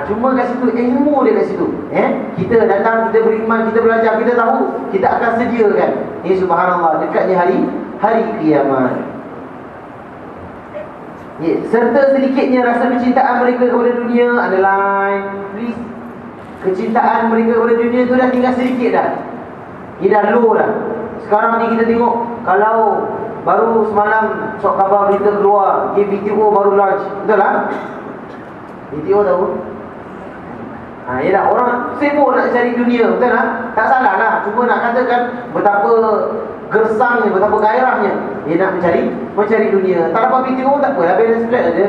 Cuma kat situ, ilmu dia kat situ. Kita datang, kita beriman, kita belajar, kita tahu, kita akan sediakan. Subhanallah, dekatnya hari kiamat. Serta sedikitnya rasa kecintaan mereka kepada dunia adalah, please, kecintaan mereka kepada dunia tu dah tinggal sedikit dah. Dia dah low dah. Sekarang ni kita tengok, kalau baru semalam sok khabar berita keluar, BTO baru launch. Betul lah? BTO tahu? Yelah, orang sibuk nak cari dunia. Betul lah? Tak salah lah. Cuma nak katakan betapa gersangnya, betapa gairahnya dia nak mencari dunia. Tak dapat BTO tak apa, dah balance flat ada.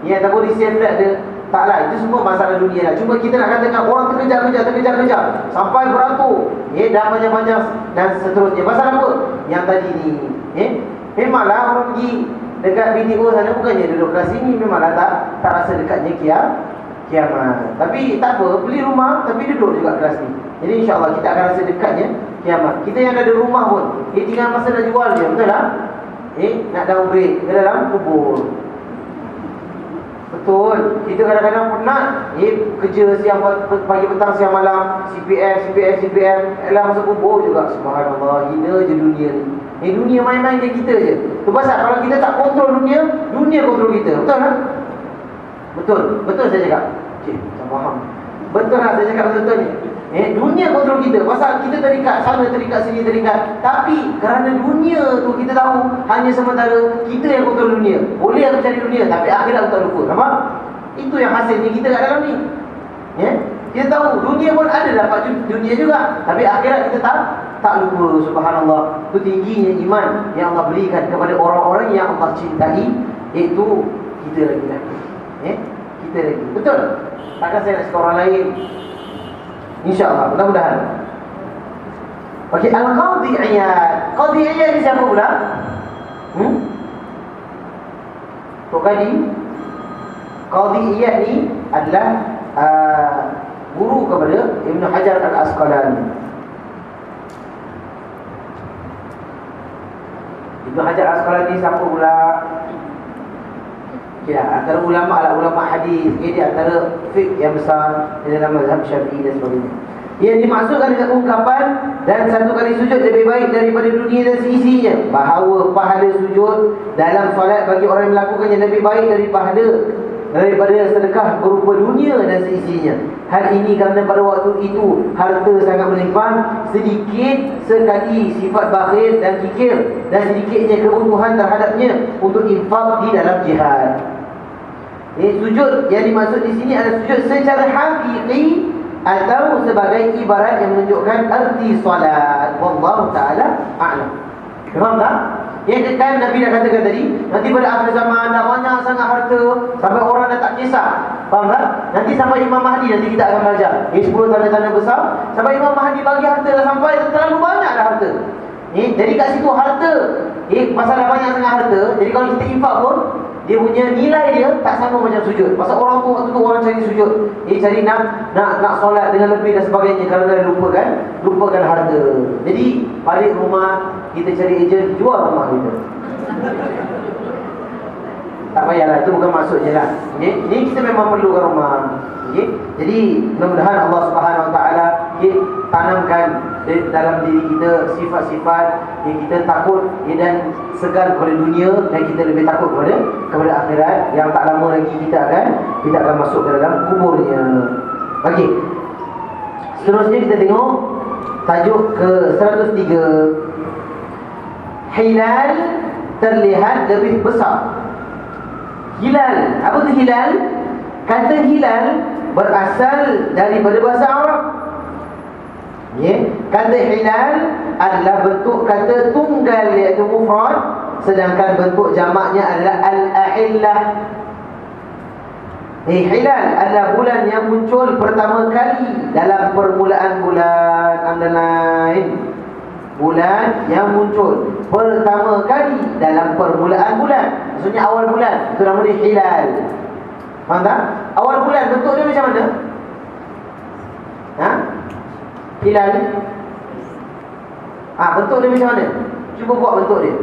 Ataupun resale flat ada. Taklah, itu semua masalah dunia lah. Cuma kita nak katakan orang terkejar sampai beratur, dah panjang-panjang dan seterusnya. Pasal apa? Yang tadi ni, memanglah orang pergi dekat BTO sana, bukannya duduk kelas sini. Memanglah tak rasa dekatnya kiamat. Tapi tak apa, beli rumah tapi duduk juga kelas ni. Jadi insyaAllah kita akan rasa dekatnya kiamat. Kita yang ada rumah pun, tinggal masa nak jual je. Betul lah? Nak downgrade ke dalam kubur. Betul. Kita kadang-kadang penat kerja siang pagi petang siang malam, CPF masa kubur juga. Subhanallah, hina je dunia ni. Dunia main-main dengan kita je. Tu pasal kalau kita tak kontrol dunia kontrol kita. Betul tak? Betul saya cakap. Tak faham. Betul tak saya cakap betul ni? Dunia kontrol kita. Pasal kita terikat sana, terikat sini, terikat. Tapi kerana dunia tu kita tahu hanya sementara, kita yang kontrol dunia. Boleh aku cari dunia, tapi akhirat aku tak lupa. Nampak? Itu yang hasilnya kita kat dalam ni. Kita tahu dunia pun ada dapat dunia juga, tapi akhirat kita tak lupa, subhanallah. Itu tingginya iman yang Allah berikan kepada orang-orang yang Allah cintai, iaitu kita lagi lah. Kita lagi. Betul? Takkan saya nak cakap orang lain. InsyaAllah, mudah-mudahan. Okey, Al-Qadhi Iyad. Qadhi Iyad ni siapa pula? Tok Qadhi. Qadhi Iyad ni adalah guru kepada Ibn Hajar Al-Asqalani. Ibn Hajar Al-Asqalani siapa pula? Ya, antara ulama lah, ulama hadis. Dia antara fiqh yang besar di dalam mazhab Syafi'i dan sebagainya. Yang dimaksudkan dengan ungkapan dan satu kali sujud lebih baik daripada dunia dan seisinya, bahawa pahala sujud dalam solat bagi orang yang melakukannya lebih baik daripada sedekah berupa dunia dan seisinya. Hal ini kerana pada waktu itu harta sangat melimpah, sedikit sekali sifat bakhil dan kikir, dan sedikitnya kebutuhan terhadapnya untuk infak di dalam jihad. Sujud yang dimaksud di sini adalah sujud secara hakiki atau sebagai ibarat yang menunjukkan arti solat. Wallahu ta'ala a'lam. Faham tak? Yang kan Nabi dah katakan tadi, nanti pada akhir zaman dah banyak sangat harta sampai orang dah tak kisah. Faham tak? Nanti sampai Imam Mahdi, nanti kita akan belajar 10 tanda-tanda besar. Sampai Imam Mahdi bagi harta dah sampai terlalu banyak dah harta. Jadi kat situ harta, pasal dah banyak sangat harta, jadi kalau kita infak pun dia punya nilai dia tak sama macam sujud. Pasal orang tu waktu tu orang cari sujud, cari nak solat dengan lebih dan sebagainya. Kalau dah lupakan harta. Jadi balik rumah kita cari ejen jual rumah kita. Tak payahlah, itu bukan maksudnya lah. Ni kita memang perlukan rumah. Jadi mudah-mudahan Allah Subhanahu Wa Taala tanamkan dalam diri kita sifat-sifat yang kita takut dan segan kepada dunia, dan kita lebih takut kepada akhirat, yang tak lama lagi kita akan masuk ke dalam kuburnya. Okey. Seterusnya kita tengok tajuk ke 103. Hilal terlihat lebih besar. Hilal, apa tu hilal? Kata hilal berasal daripada bahasa Arab. Kata hilal adalah bentuk kata tunggal, iaitu mufrad, sedangkan bentuk jamaknya adalah al-ahillah. Hilal adalah bulan yang muncul pertama kali dalam permulaan bulan. Underline. Bulan yang muncul pertama kali dalam permulaan bulan, maksudnya awal bulan. Itu nama dia hilal. Faham tak? Awal bulan bentuk dia macam mana? Hilal. Bentuk dia macam mana? Cuba buat bentuk dia.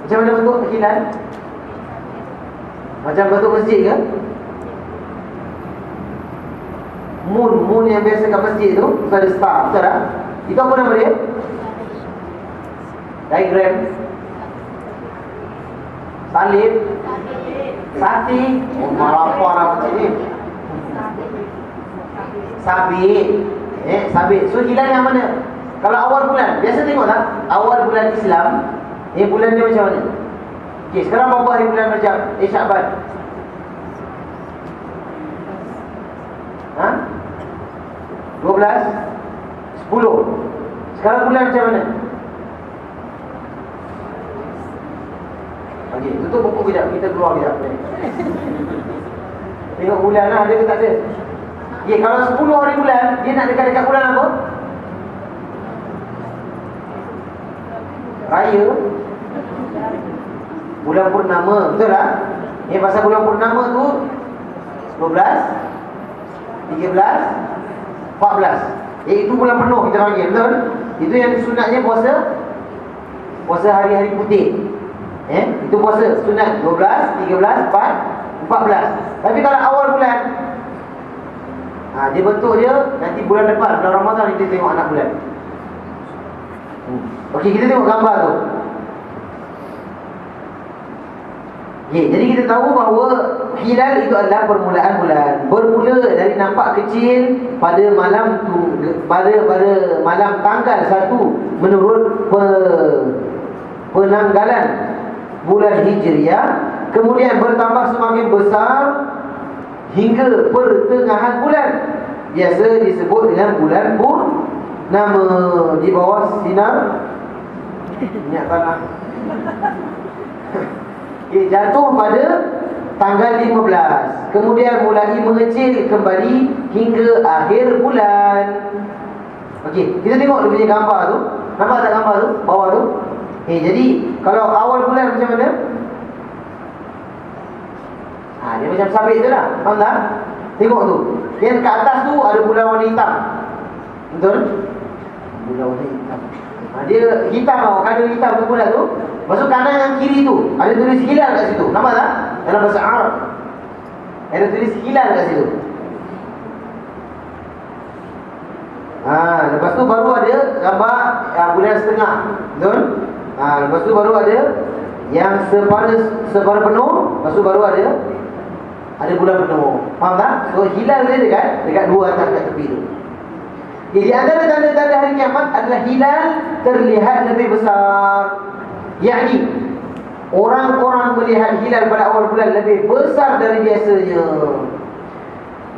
Macam mana bentuk hilal? Macam bentuk masjid ke? Moon yang biasa kat masjid tu, ada star, betul tak? Itu apa nama dia? Diagram. Salib. Sati. Apa macam ni? Sabit. Sabit. So hilal yang mana? Kalau awal bulan, biasa tengok tak? Awal bulan Islam, bulan dia macam mana? Okey, sekarang berapa hari bulan Rajab? Sya'ban. 12, 10. Sekarang bulan macam mana? Okey, tutup buku kejap, kita keluar kejap. Tengok bulan lah, ada ke tak ada? Okey, kalau 10 hari bulan, dia nak dekat-dekat bulan apa? Raya. Bulan purnama, betul tak? Pasal bulan purnama tu 12, 13, 14. Itu bulan penuh kita panggil, betul? Itu yang sunatnya puasa hari-hari putih. Itu puasa sunat 12, 13, 14. Tapi kalau awal bulan, dia bentuk dia nanti bulan depan, bulan Ramadan kita tengok anak bulan. Okey, kita tengok gambar tu. Jadi kita tahu bahawa hilal itu adalah permulaan bulan. Bermula dari nampak kecil pada malam tanggal 1 menurut penanggalan bulan Hijriah, kemudian bertambah semakin besar hingga pertengahan bulan, biasa disebut dengan bulan purnama, di bawah sinar minyak tanah. Jatuh pada tanggal 15, kemudian mulai mengecil kembali hingga akhir bulan. Okey, kita tengok dia punya gambar tu. Nampak tak gambar tu? Bawah tu. Jadi kalau awal bulan macam mana? Dia macam sabit tu lah. Faham tak? Tengok tu. Yang kat atas tu ada bulan warna hitam. Betul? Bulan warna hitam. Dia hitam tau. Kada hitam tu bulan tu. Masuk kanan yang kiri tu ada tulis hilal kat situ. Nampak tak? Dalam bahasa Arab ada tulis hilal kat situ. Lepas tu baru ada gambar bulan setengah. Betul? Lepas tu baru ada yang separa penuh. Lepas tu baru ada bulan penuh. Faham tak? So hilal dia dekat dua atas kat tepi tu. Jadi antara tanda-tanda hari kiamat adalah hilal terlihat lebih besar. Yakni orang-orang melihat hilal pada awal bulan lebih besar dari biasanya.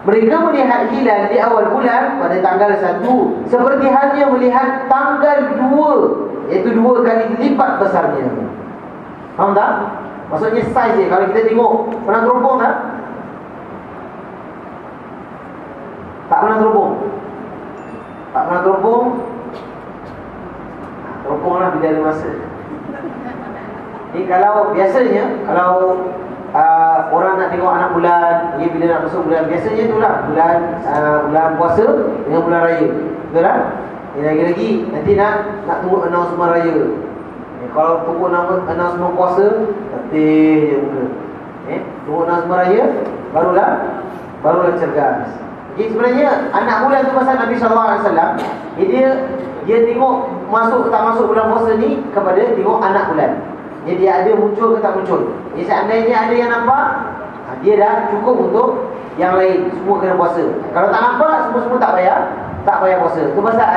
Mereka melihat hilal di awal bulan pada tanggal 1 seperti halnya melihat tanggal 2, iaitu 2 kali lipat besarnya. Faham tak? Maksudnya saiz dia. Kalau kita tengok, pernah teropong tak? Tak pernah teropong? Tak pernah teropong? Teropong lah bila ada masa. Jadi kalau biasanya, kalau orang nak tengok anak bulan, bila nak masuk bulan, biasanya itulah bulan puasa dengan bulan raya. Betul tak? Lagi-lagi nanti nak tunggu announcement raya. Kalau tunggu announcement puasa, letih je muka. Tunggu announcement raya, barulah cergas. Jadi sebenarnya anak bulan tu pasal Nabi SAW, dia tengok masuk tak masuk bulan puasa ni kepada tengok anak bulan. Jadi dia ada muncul ke tak muncul. Jadi seandainya ada yang nampak, dia dah cukup untuk yang lain semua kena puasa. Kalau tak nampak, semua tak payah puasa. Itu pasal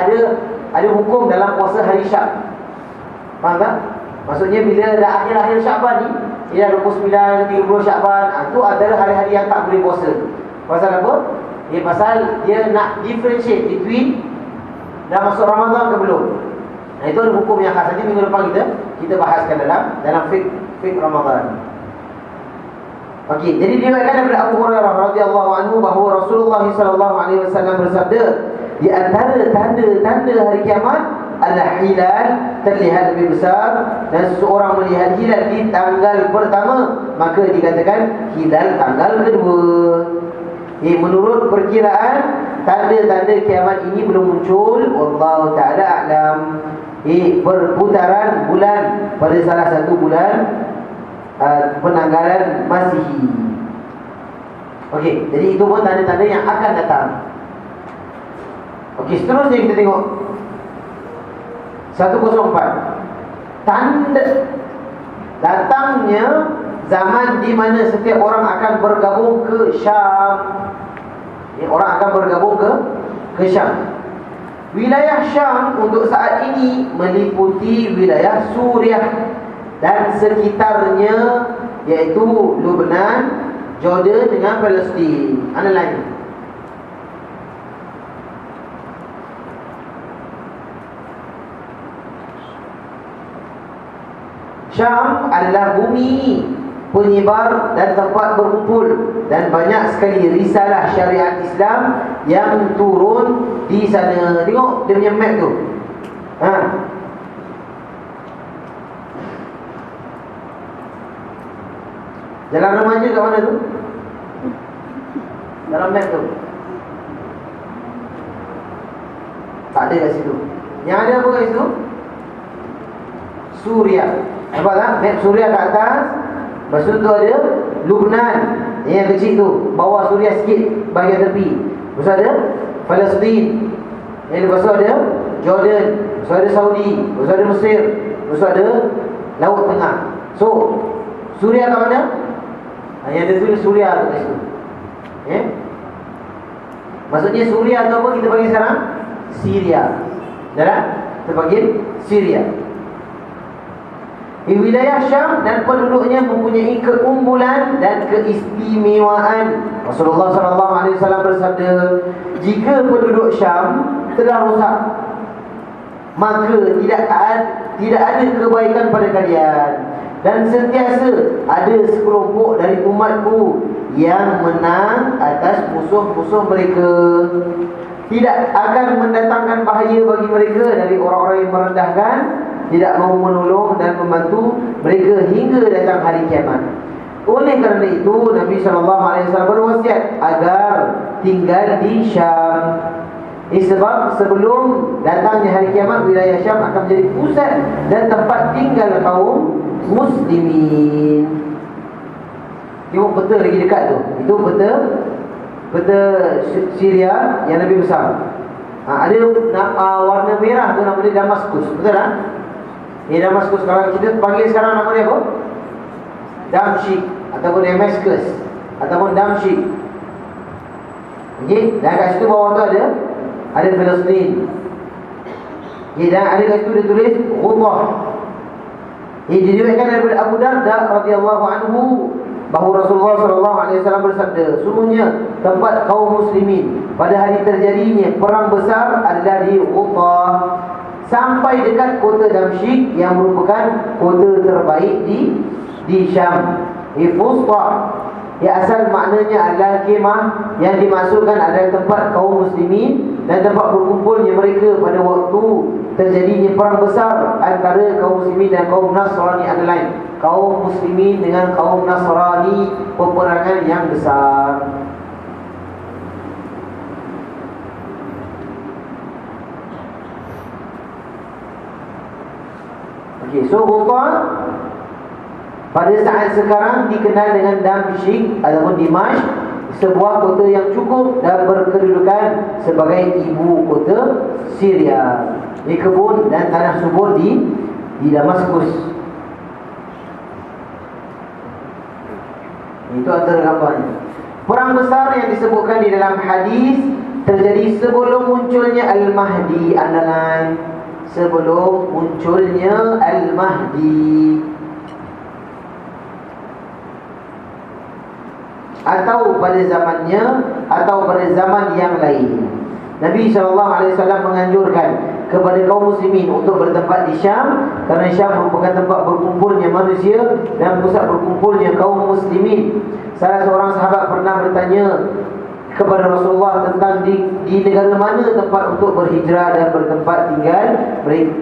ada hukum dalam puasa hari Syak. Faham tak? Maksudnya bila dah akhir-akhir Syakban ni, dia dah 29 ke 30 Syakban, itu adalah hari-hari yang tak boleh puasa. Pasal apa? Pasal dia nak differentiate between dah masuk Ramadan ke belum. Itu ada hukum yang khas. Nanti minggu depan kita bahaskan dalam fiqh Ramadan. Okey, jadi diriwayatkan daripada Abu Hurairah radhiyallahu anhu bahawa Rasulullah sallallahu alaihi wasallam bersabda, di antara tanda-tanda hari kiamat adalah hilal terlihat lebih besar, dan seseorang melihat hilal di tanggal pertama, maka dikatakan hilal tanggal kedua. Menurut perkiraan, tanda-tanda kiamat ini belum muncul. Wallahu ta'ala a'lam. Perputaran bulan pada salah satu bulan penanggalan Masihi. Okey, jadi itu pun tanda-tanda yang akan datang. Okey, seterusnya kita tengok 104. Tanda datangnya zaman di mana setiap orang akan bergabung ke Syam. Orang akan bergabung ke Syam. Wilayah Syam untuk saat ini meliputi wilayah Suriah dan sekitarnya, iaitu Lebanon, Jordan dengan Palestin. Mana lain? Syam adalah bumi penyebar dan tempat berkumpul, dan banyak sekali risalah syariat Islam yang turun di sana. Tengok dia punya map tu. Jalan remaja kat mana tu? Dalam map tu tak ada kat situ. Yang ada apa kat situ? Suriah. Nampak tak? Map Suriah kat atas. Lepas tu ada Lebanon yang kecil tu, bawah Suriah sikit, bahagian tepi. Lepas ada Palestin. Lepas tu ada Jordan. Lepas tu ada Saudi. Lepas tu ada Mesir. Lepas tu ada Laut Tengah. So Suriah kat mana? Yang ada tulis Suriah tu kat situ. Maksudnya Suriah tu apa kita panggil sekarang? Syria. Jalan? Kita panggil Syria. Di wilayah Syam dan penduduknya mempunyai keunggulan dan keistimewaan. Rasulullah SAW bersabda, jika penduduk Syam telah rosak, maka tidak ada kebaikan pada kalian, dan sentiasa ada sekelompok dari umatku yang menang atas musuh-musuh mereka. Tidak akan mendatangkan bahaya bagi mereka dari orang-orang yang merendahkan, tidak mahu menolong dan membantu mereka hingga datang hari kiamat. Oleh kerana itu, Nabi SAW berwasiat agar tinggal di Syam. Sebab sebelum datangnya hari kiamat, wilayah Syam akan menjadi pusat dan tempat tinggal kaum muslimin. Tengok peta lagi dekat tu. Itu peta Syria yang lebih besar. Ada warna merah tu, nama dia Damaskus. Betul tak? Ini Damaskus. Kalau kita panggil sekarang nama dia apa? Damsyik ataupun Damaskus ataupun Damsyik. Okey, dan kat situ bawah tu ada Palestin. Okey, dan ada kat situ dia tulis Allah. Diriwayatkan daripada Abu Darda radhiyallahu anhu bahawa Rasulullah SAW bersabda, sungguhnya tempat kaum muslimin pada hari terjadinya perang besar adalah di Utah, sampai dekat kota Damsyik yang merupakan kota terbaik di Syam. Fusta, ya, asal maknanya adalah kemah, yang dimaksudkan adalah tempat kaum muslimin dan tempat berkumpulnya mereka pada waktu terjadinya perang besar antara kaum muslimin dan kaum Nasrani adalah kaum muslimin dengan kaum Nasrani, peperangan yang besar. Okey, so Utah pada saat sekarang dikenal dengan Damsyik ataupun Dimashq, sebuah kota yang cukup dan berkedudukan sebagai ibu kota Syria. Di kebun dan tanah subur di Damaskus. Itu antara gambarnya. Perang besar yang disebutkan di dalam hadis terjadi sebelum munculnya Al-Mahdi. Underline, sebelum munculnya Al-Mahdi, atau pada zamannya, atau pada zaman yang lain. Nabi SAW menganjurkan kepada kaum muslimin untuk bertempat di Syam, kerana Syam merupakan tempat berkumpulnya manusia dan pusat berkumpulnya kaum muslimin. Salah seorang sahabat pernah bertanya kepada Rasulullah tentang di negara mana tempat untuk berhijrah dan bertempat tinggal,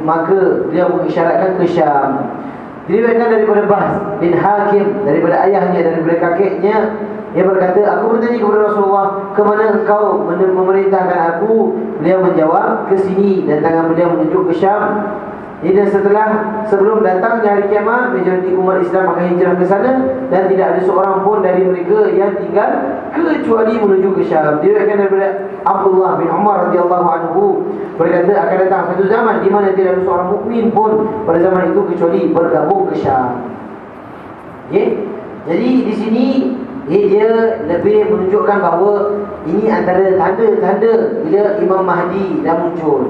maka beliau mengisyaratkan ke Syam. Diriwayatkan daripada Bahs bin Hakim, daripada ayahnya, daripada kakeknya, dia berkata, aku bertanya kepada Rasulullah, ke mana engkau memerintahkan aku? Beliau menjawab, ke sini, dan tangan beliau menunjuk ke Syam. Dan sebelum datangnya hari kiamat, majoriti umat Islam akan hijrah ke sana, dan tidak ada seorang pun dari mereka yang tinggal kecuali menuju ke Syam. Diriwayatkan daripada Abdullah bin Umar radhiyallahu anhu berkata, akan datang satu zaman di mana tidak ada seorang mukmin pun pada zaman itu kecuali bergabung ke Syam. Okay? Jadi di sini dia lebih menunjukkan bahawa ini antara tanda-tanda bila Imam Mahdi dah muncul.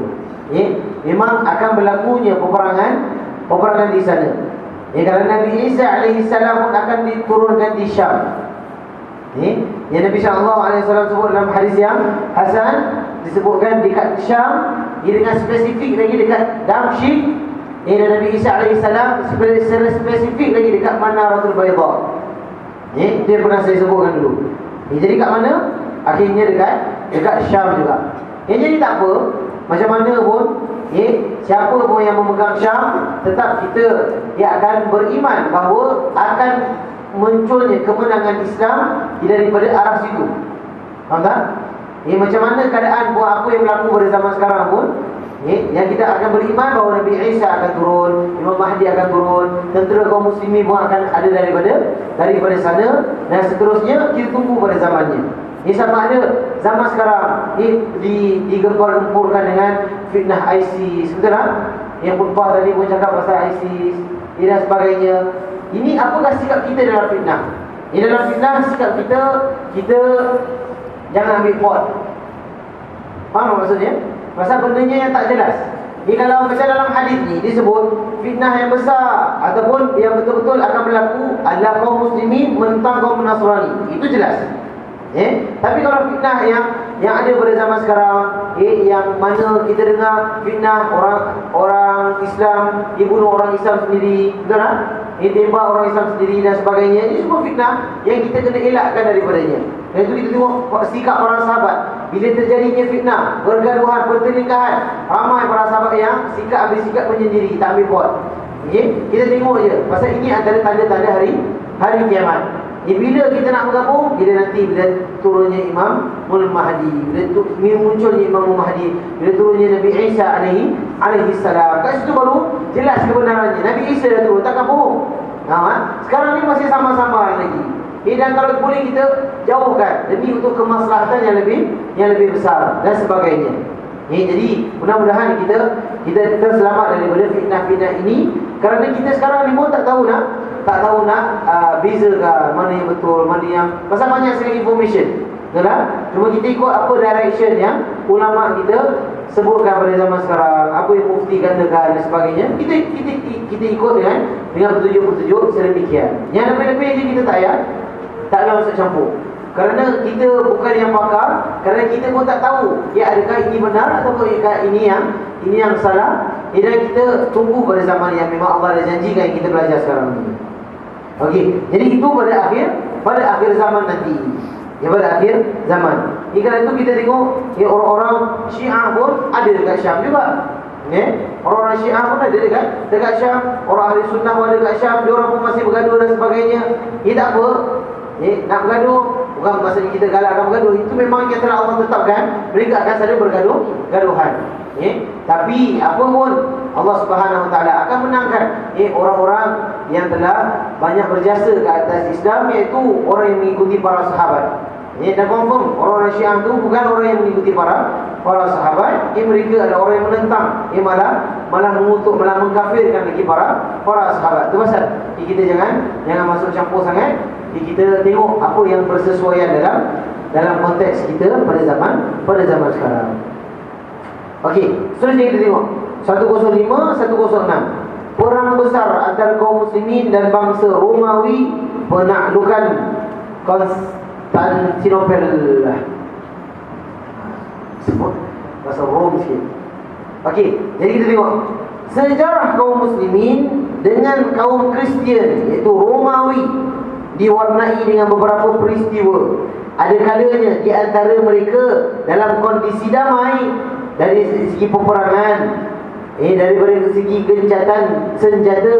Memang akan berlakunya peperangan di sana. Kerana Nabi Isa alaihissalam pun akan diturunkan di Syam. Yang Nabi SAW sebut dalam hadis yang hasan, disebutkan dekat Syam, dia dengan spesifik lagi dekat Damsyik. Dan Nabi Isa alaihissalam secara spesifik lagi dekat Manaratul Baydha. Dia pernah saya sebutkan dulu. Jadi kat mana? Akhirnya dekat Syam juga. Jadi tak apa, macam mana pun, siapa pun yang memegang Syam, tetap kita akan beriman bahawa akan munculnya kemenangan Islam daripada arah situ. Faham tak? Macam mana keadaan pun, apa yang berlaku pada zaman sekarang pun, yang kita akan beriman bahawa Nabi Isa akan turun, Imam Mahdi akan turun, tentera kaum muslimin pun akan ada daripada sana, dan seterusnya kita tunggu pada zamannya. Sama ada zaman sekarang digempur-gempurkan dengan fitnah ISIS, betul tak? Yang khutbah tadi pun cakap pasal ISIS dan sebagainya. Ini apakah sikap kita dalam fitnah? Dalam fitnah, sikap kita jangan ambil pot. Faham maksudnya? Pasal bendanya yang tak jelas. Ni kalau macam dalam hadis ni disebut fitnah yang besar ataupun yang betul-betul akan berlaku adalah kaum muslimin menentang kaum Nasrani. Itu jelas. Tapi kalau fitnah yang ada pada zaman sekarang, yang mana kita dengar fitnah orang Islam, dibunuh orang Islam sendiri, betul tak? Tembak orang Islam sendiri dan sebagainya. Ini semua fitnah yang kita kena elakkan daripadanya. Dan itu kita tengok sikap para sahabat bila terjadinya fitnah, pergaduhan, pertelingkahan, ramai para sahabat yang ambil sikap menyendiri, tak ambil buat. Kita tengok je. Pasal ini antara tanda-tanda hari kiamat. Bila kita nak bergabung, bila turunnya Imam Mahdi, bila munculnya Imam Mahdi, bila turunnya Nabi Isa alaihi salam. Kat situ baru jelas kebenarannya. Nabi Isa dah turun, takkan bohong. Sekarang ni masih sama-sama lagi. Dan kalau boleh kita jauhkan demi untuk kemaslahatan yang lebih besar dan sebagainya. Jadi mudah-mudahan kita terselamat daripada fitnah-fitnah ini, kerana kita sekarang ni pun tak tahu nak bezakan mana yang betul, mana yang, pasal banyak sekali information. Betul tak? Cuma kita ikut apa direction yang ulama kita sebutkan pada zaman sekarang, apa yang mufti katakan dan sebagainya. Kita ikut dengan petunjuk-petunjuk sedemikian. Yang lebih-lebih je kita tak payah masuk campur. Kerana kita bukan yang pakar, kerana kita pun tak tahu adakah ini benar ataupun ini yang salah. Dan kita tunggu pada zaman yang memang Allah dah janjikan yang kita belajar sekarang ni. Okey, jadi itu pada akhir zaman nanti. Pada akhir zaman. Kerana itu kita tengok orang-orang Syiah pun ada dekat Syam juga. Orang-orang Syiah pun ada dekat Syam. Orang ahli sunnah pun ada dekat Syam. Diorang pun masih bergaduh dan sebagainya. Tak apa. Nak bergaduh, bukan maksudnya kita galakkan bergaduh. Itu memang yang telah Allah tetapkan, mereka akan saling bergaduhan. Tapi apa pun Allah Subhanahu Wa Taala akan menangkan orang-orang yang telah banyak berjasa ke atas Islam, iaitu orang yang mengikuti para sahabat. Dan confirm orang-orang Syiah itu bukan orang yang mengikuti para sahabat. Mereka adalah orang yang menentang, malah mengutuk, malah mengkafirkan lagi para sahabat. Itu pasal kita jangan masuk campur sangat. Kita tengok apa yang bersesuaian dalam konteks kita pada zaman sekarang. Okey, seterusnya kita tengok 105, 106. Perang besar antara kaum muslimin dan bangsa Romawi penaklukan Konstantinopel. Sebut bahasa Rom sikit. Okey, jadi kita tengok sejarah kaum muslimin dengan kaum Kristian, iaitu Romawi, diwarnai dengan beberapa peristiwa. Ada kalanya di antara mereka dalam kondisi damai dari segi peperangan, dari segi gencatan senjata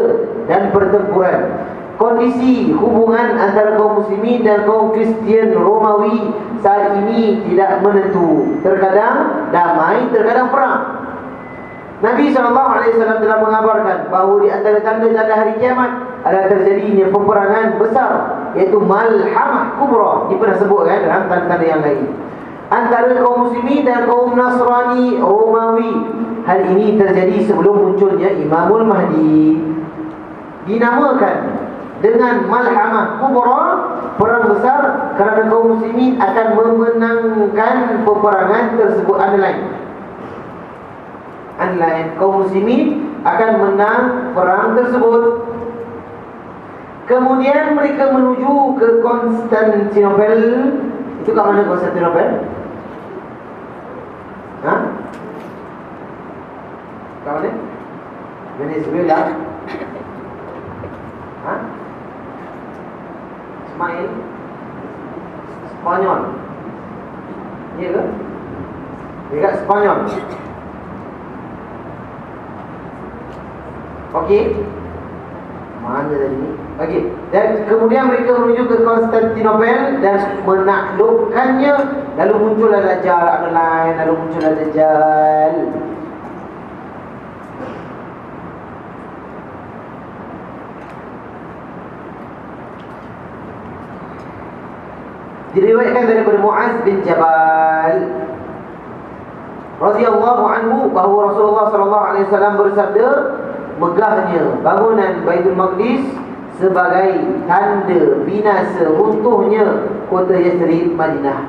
dan pertempuran. Kondisi hubungan antara kaum muslimin dan kaum Kristian Romawi saat ini tidak menentu. Terkadang damai, terkadang perang. Nabi SAW telah mengabarkan bahawa di antara tanda-tanda hari kiamat adalah terjadinya peperangan besar, iaitu Malhamah Kubra. Dia pernah sebut dalam tanda-tanda yang lain, antara kaum muslimin dan kaum Nasrani Romawi. Hal ini terjadi sebelum munculnya Imamul Mahdi. Dinamakan dengan Malhamah Kubra, perang besar, kerana kaum muslimin akan memenangkan peperangan tersebut. Kaum muslimin akan menang perang tersebut. Kemudian mereka menuju ke Konstantinopel. Itu kat mana Konstantinopel? Kat mana? Venezuela? Ismail? Spanyol? Ya ke? Dekat Spanyol. Okey. Mana tadi ni? Okey. Dan kemudian mereka menuju ke Konstantinopel dan menaklukkannya. Lalu muncullah Dajjal lain, lalu muncullah Dajjal. Diriwayatkan daripada Muaz bin Jabal radhiyallahu anhu bahawa Rasulullah sallallahu alaihi wasallam bersabda, megahnya bangunan Baitul Maqdis sebagai tanda binasa runtuhnya kota Yathrib Madinah.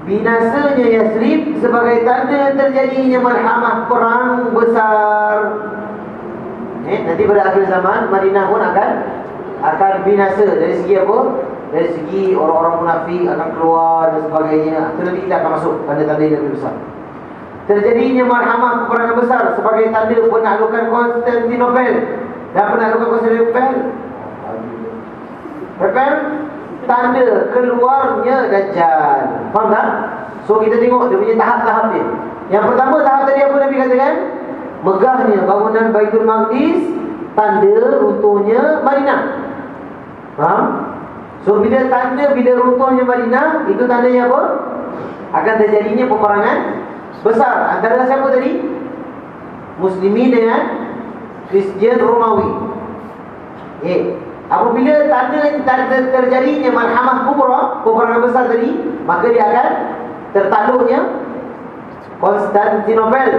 binasanya Yathrib sebagai tanda terjadinya malhamah perang besar. Nanti pada akhir zaman Madinah pun akan binasa. Dari segi apa? Dari segi orang-orang munafik akan keluar dan sebagainya. Itu nanti kita akan masuk tanda-tanda yang lebih besar. Terjadinya malhamah peperangan besar sebagai tanda penaklukan Konstantinopel. Dan penaklukan Konstantinopel tanda keluarnya Dajjal. Faham tak? So kita tengok dia punya tahap-tahap dia. Yang pertama tahap tadi apa Nabi katakan? Megahnya bangunan Baitul Maqdis, tanda runtuhnya Madinah. Faham? So bila runtuhnya Madinah, itu tandanya apa? Akan terjadinya peperangan besar antara siapa tadi? Muslimin dengan Kristian Romawi. Apabila tanda terjadinya malhamah kubra, peperangan besar tadi, maka dia akan tertakluknya Konstantinopel.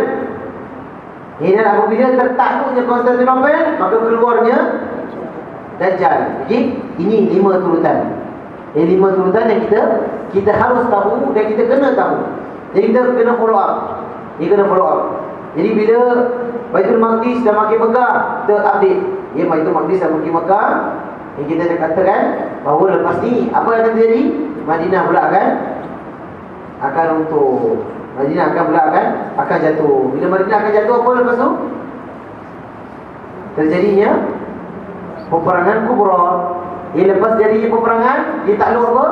Dan apabila tertakluknya Konstantinopel, maka keluarnya Dajjal. Jadi ini 5 turutan. Ini 5 turutan yang kita harus tahu dan kita kena tahu. Jadi kita kena follow up. Jadi bila Baitul Maqdis dah makin megah, kita update. Baitul Maqdis dah makin megah, yang kita dah katakan bahawa lepas ni apa yang akan terjadi? Madinah pula akan runtuh. Madinah akan jatuh. Bila Madinah akan jatuh, apa lepas tu? Terjadinya peperangan kubra. Lepas jadinya peperangan, dia takluk apa?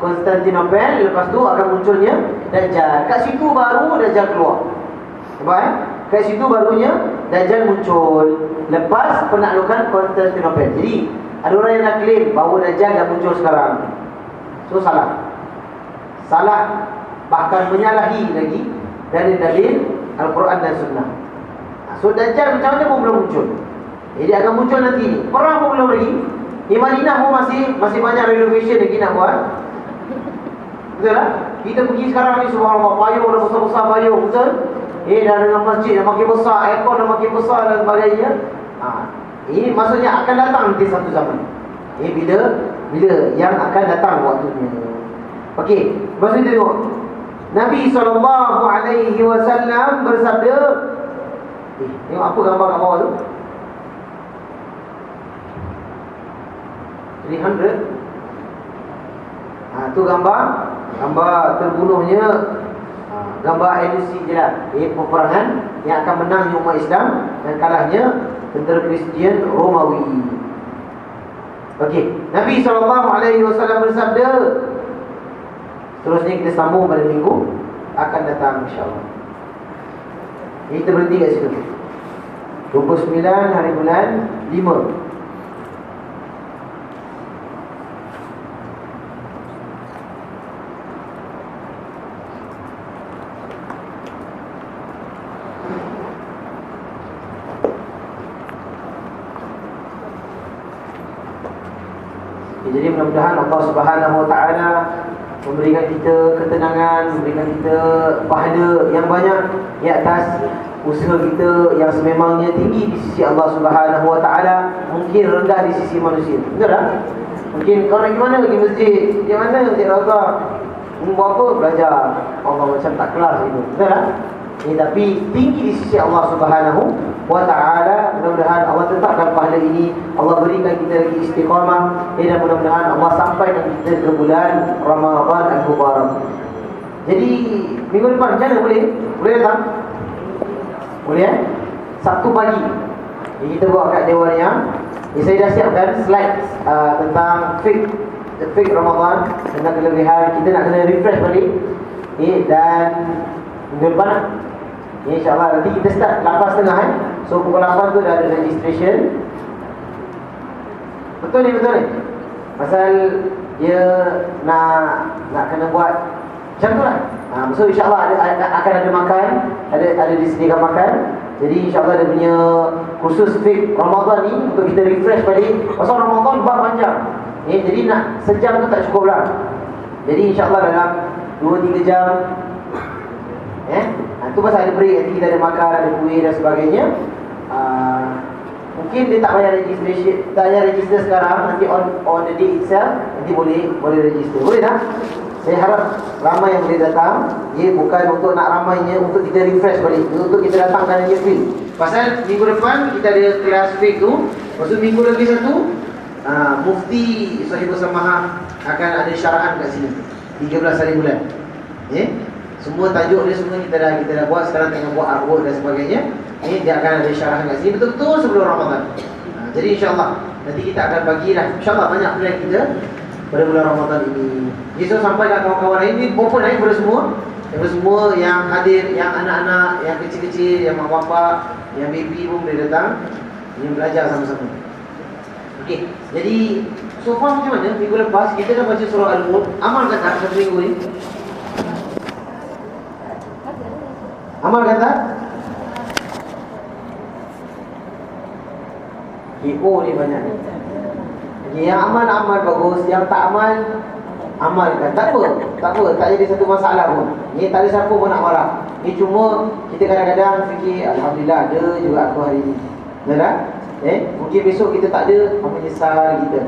Konstantinopel. Lepas tu akan munculnya Dajjal. Kat situ baru Dajjal keluar. Nampak Kat situ barunya Dajjal muncul lepas penaklukan Konstantinopel. Jadi ada orang yang nak claim bahawa Dajjal dah muncul sekarang. So salah, bahkan menyalahi lagi dari dalil Al-Quran dan Sunnah. So Dajjal macam mana pun belum muncul. Jadi akan muncul nanti. Perang pun belum lagi. Di Madinah pun masih banyak renovation lagi nak buat. Betul tak? Kita pergi sekarang ni, subhanallah, payung dah besar-besar payung, betul? Dah dengan masjid dah makin besar, aircon dah makin besar dan sebagainya. Ini maksudnya akan datang nanti satu zaman. Bila yang akan datang waktunya. Okey, lepas tu tengok Nabi SAW bersabda. Tengok apa gambar kat bawah tu? 300. Tu gambar terbunuhnya, gambar ilusi je lah. Peperangan yang akan menangnya umat Islam dan kalahnya tentera Kristian Romawi. Okey, Nabi SAW bersabda. Terusnya kita sambung pada minggu akan datang insya-Allah. Kita berhenti kat situ. 29 hari bulan 5. Jadi mudah-mudahan Allah Subhanahu Wa Taala memberikan kita ketenangan, memberikan kita pahala yang banyak di atas usaha kita yang sememangnya tinggi di sisi Allah Subhanahu Wa Taala, mungkin rendah di sisi manusia. Betul tak? Mungkin kau nak pergi mana? Pergi masjid. Pergi mana? Masjid Rauzah. Buat apa? Belajar. Allah macam tak kelas itu. Betul tak? Tapi tinggi di sisi Allah Subhanahu Wa Taala. Mudah-mudahan Allah tetapkan pahala ini, Allah berikan kita lagi istiqamah, dan mudah-mudahan Allah sampaikan kita ke bulan Ramadan Al-Mubarak. Jadi minggu depan macam mana boleh? Boleh datang? Boleh Sabtu pagi. Jadi kita buat kat Dewan yang saya dah siapkan slide tentang fake Ramadan, tentang kelebihan. Kita nak kena refresh balik dan minggu depan InsyaAllah nanti kita start 8.30 So pukul 8 tu dah ada registration. Betul ni? Pasal dia nak kena buat macam tu lah. So insyaAllah akan ada makan, ada disediakan makan. Jadi insyaAllah dia punya khusus fake Ramadan ni untuk kita refresh balik. Pasal Ramadan bab panjang jadi nak sejam tu tak cukup lah. Jadi insyaAllah dalam 2-3 jam tu pasal ada break, nanti kita ada makan, ada kuih dan sebagainya. Mungkin dia tak payah registration, tak payah register sekarang, nanti on the day itself nanti boleh register. Boleh tak? Saya harap ramai yang boleh datang. Bukan untuk nak ramainya, untuk kita refresh balik, untuk kita datangkan yang fiqh. Pasal minggu depan kita ada kelas fiqh tu. Lepas tu minggu lagi satu, Mufti Sahibul Samahah akan ada syarahan kat sini 13 hari bulan. Semua tajuk dia semua kita dah buat. Sekarang tengah buat artwork dan sebagainya. Dia akan ada syarahan kat sini betul-betul sebelum Ramadan. Jadi insyaAllah nanti kita akan bagilah, insyaAllah banyak plan kita pada bulan Ramadan ini. So sampaikan kawan-kawan lain ni open kepada semua. Kepada semua yang hadir, yang anak-anak, yang kecil-kecil, yang mak bapak, yang baby pun boleh datang. Ini belajar sama-sama. Okey, jadi so far macam mana? Minggu lepas kita dah baca surah Al-Mulk. Amalkan tak satu minggu ni? Amalkan tak? Oh ni banyak ni. Yang amal bagus, yang tak amalkan. Tak apa, tak jadi satu masalah pun. Ni tak ada siapa pun nak marah. Ni cuma kita kadang-kadang fikir alhamdulillah ada juga aku hari ni. Betul tak? Mungkin besok kita tak ada, menyesal kita.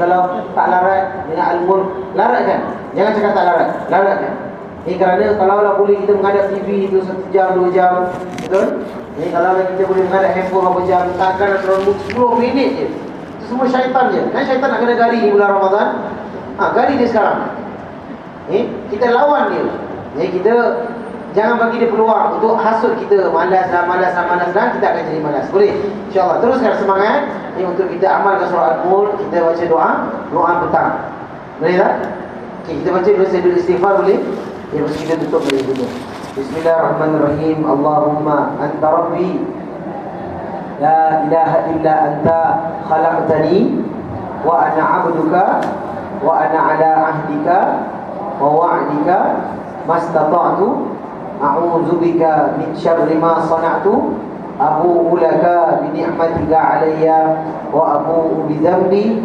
Kalau tak larat dengan Al-Mulk, larat kan? Jangan cakap tak larat kan? Kerana kalau lah boleh kita menghadap TV tu 1 jam, 2 jam, betul? Kalau kita boleh menghadap handphone berapa jam, takkan terlalu 10 minit je. Itu semua syaitan je. Kan syaitan nak kena gari di bulan Ramadan. Gari dia sekarang. Kita lawan dia. Kita jangan bagi dia peluang untuk hasut kita. Malas dah, kita akan jadi malas. Boleh? InsyaAllah. Teruskan semangat. Untuk kita amalkan surah Al-Mulk. Kita baca doa petang. Boleh tak? Kita baca dulu saya istighfar boleh? Terus kita tutup dari dulu. Bismillahirrahmanirrahim. Allahumma anta rabbi la ilaha illa anta khalaqtani wa ana 'abduka wa ana 'ala 'ahdika wa wa'dika mastata'tu a'udzu bika min syarri ma sana'tu abu'u laka bi ni'matika 'alayya wa abu'u bi dhanbi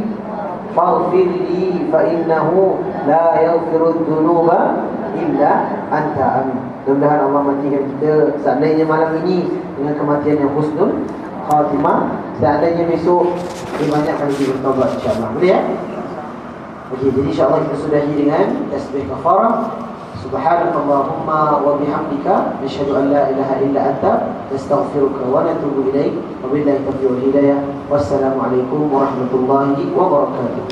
faghfir li fa innahu la yaghfiru dzunuba illa anta. Amin. Mudah-mudahan Allah matikan kita seandainya malam ini dengan kematian yang husnul khatimah. Seandainya besok banyak kali bertaubat insya-Allah. Boleh ya? Okey, jadi insya-Allah kita sudahi dengan tasbih kafarah. Subhanakallahumma wa bihamdika nasyhadu an la ilaha illa anta nastaghfiruka wa natubu ilaik. Wabillahi taufiq wal hidayah. Wassalamualaikum warahmatullahi wabarakatuh.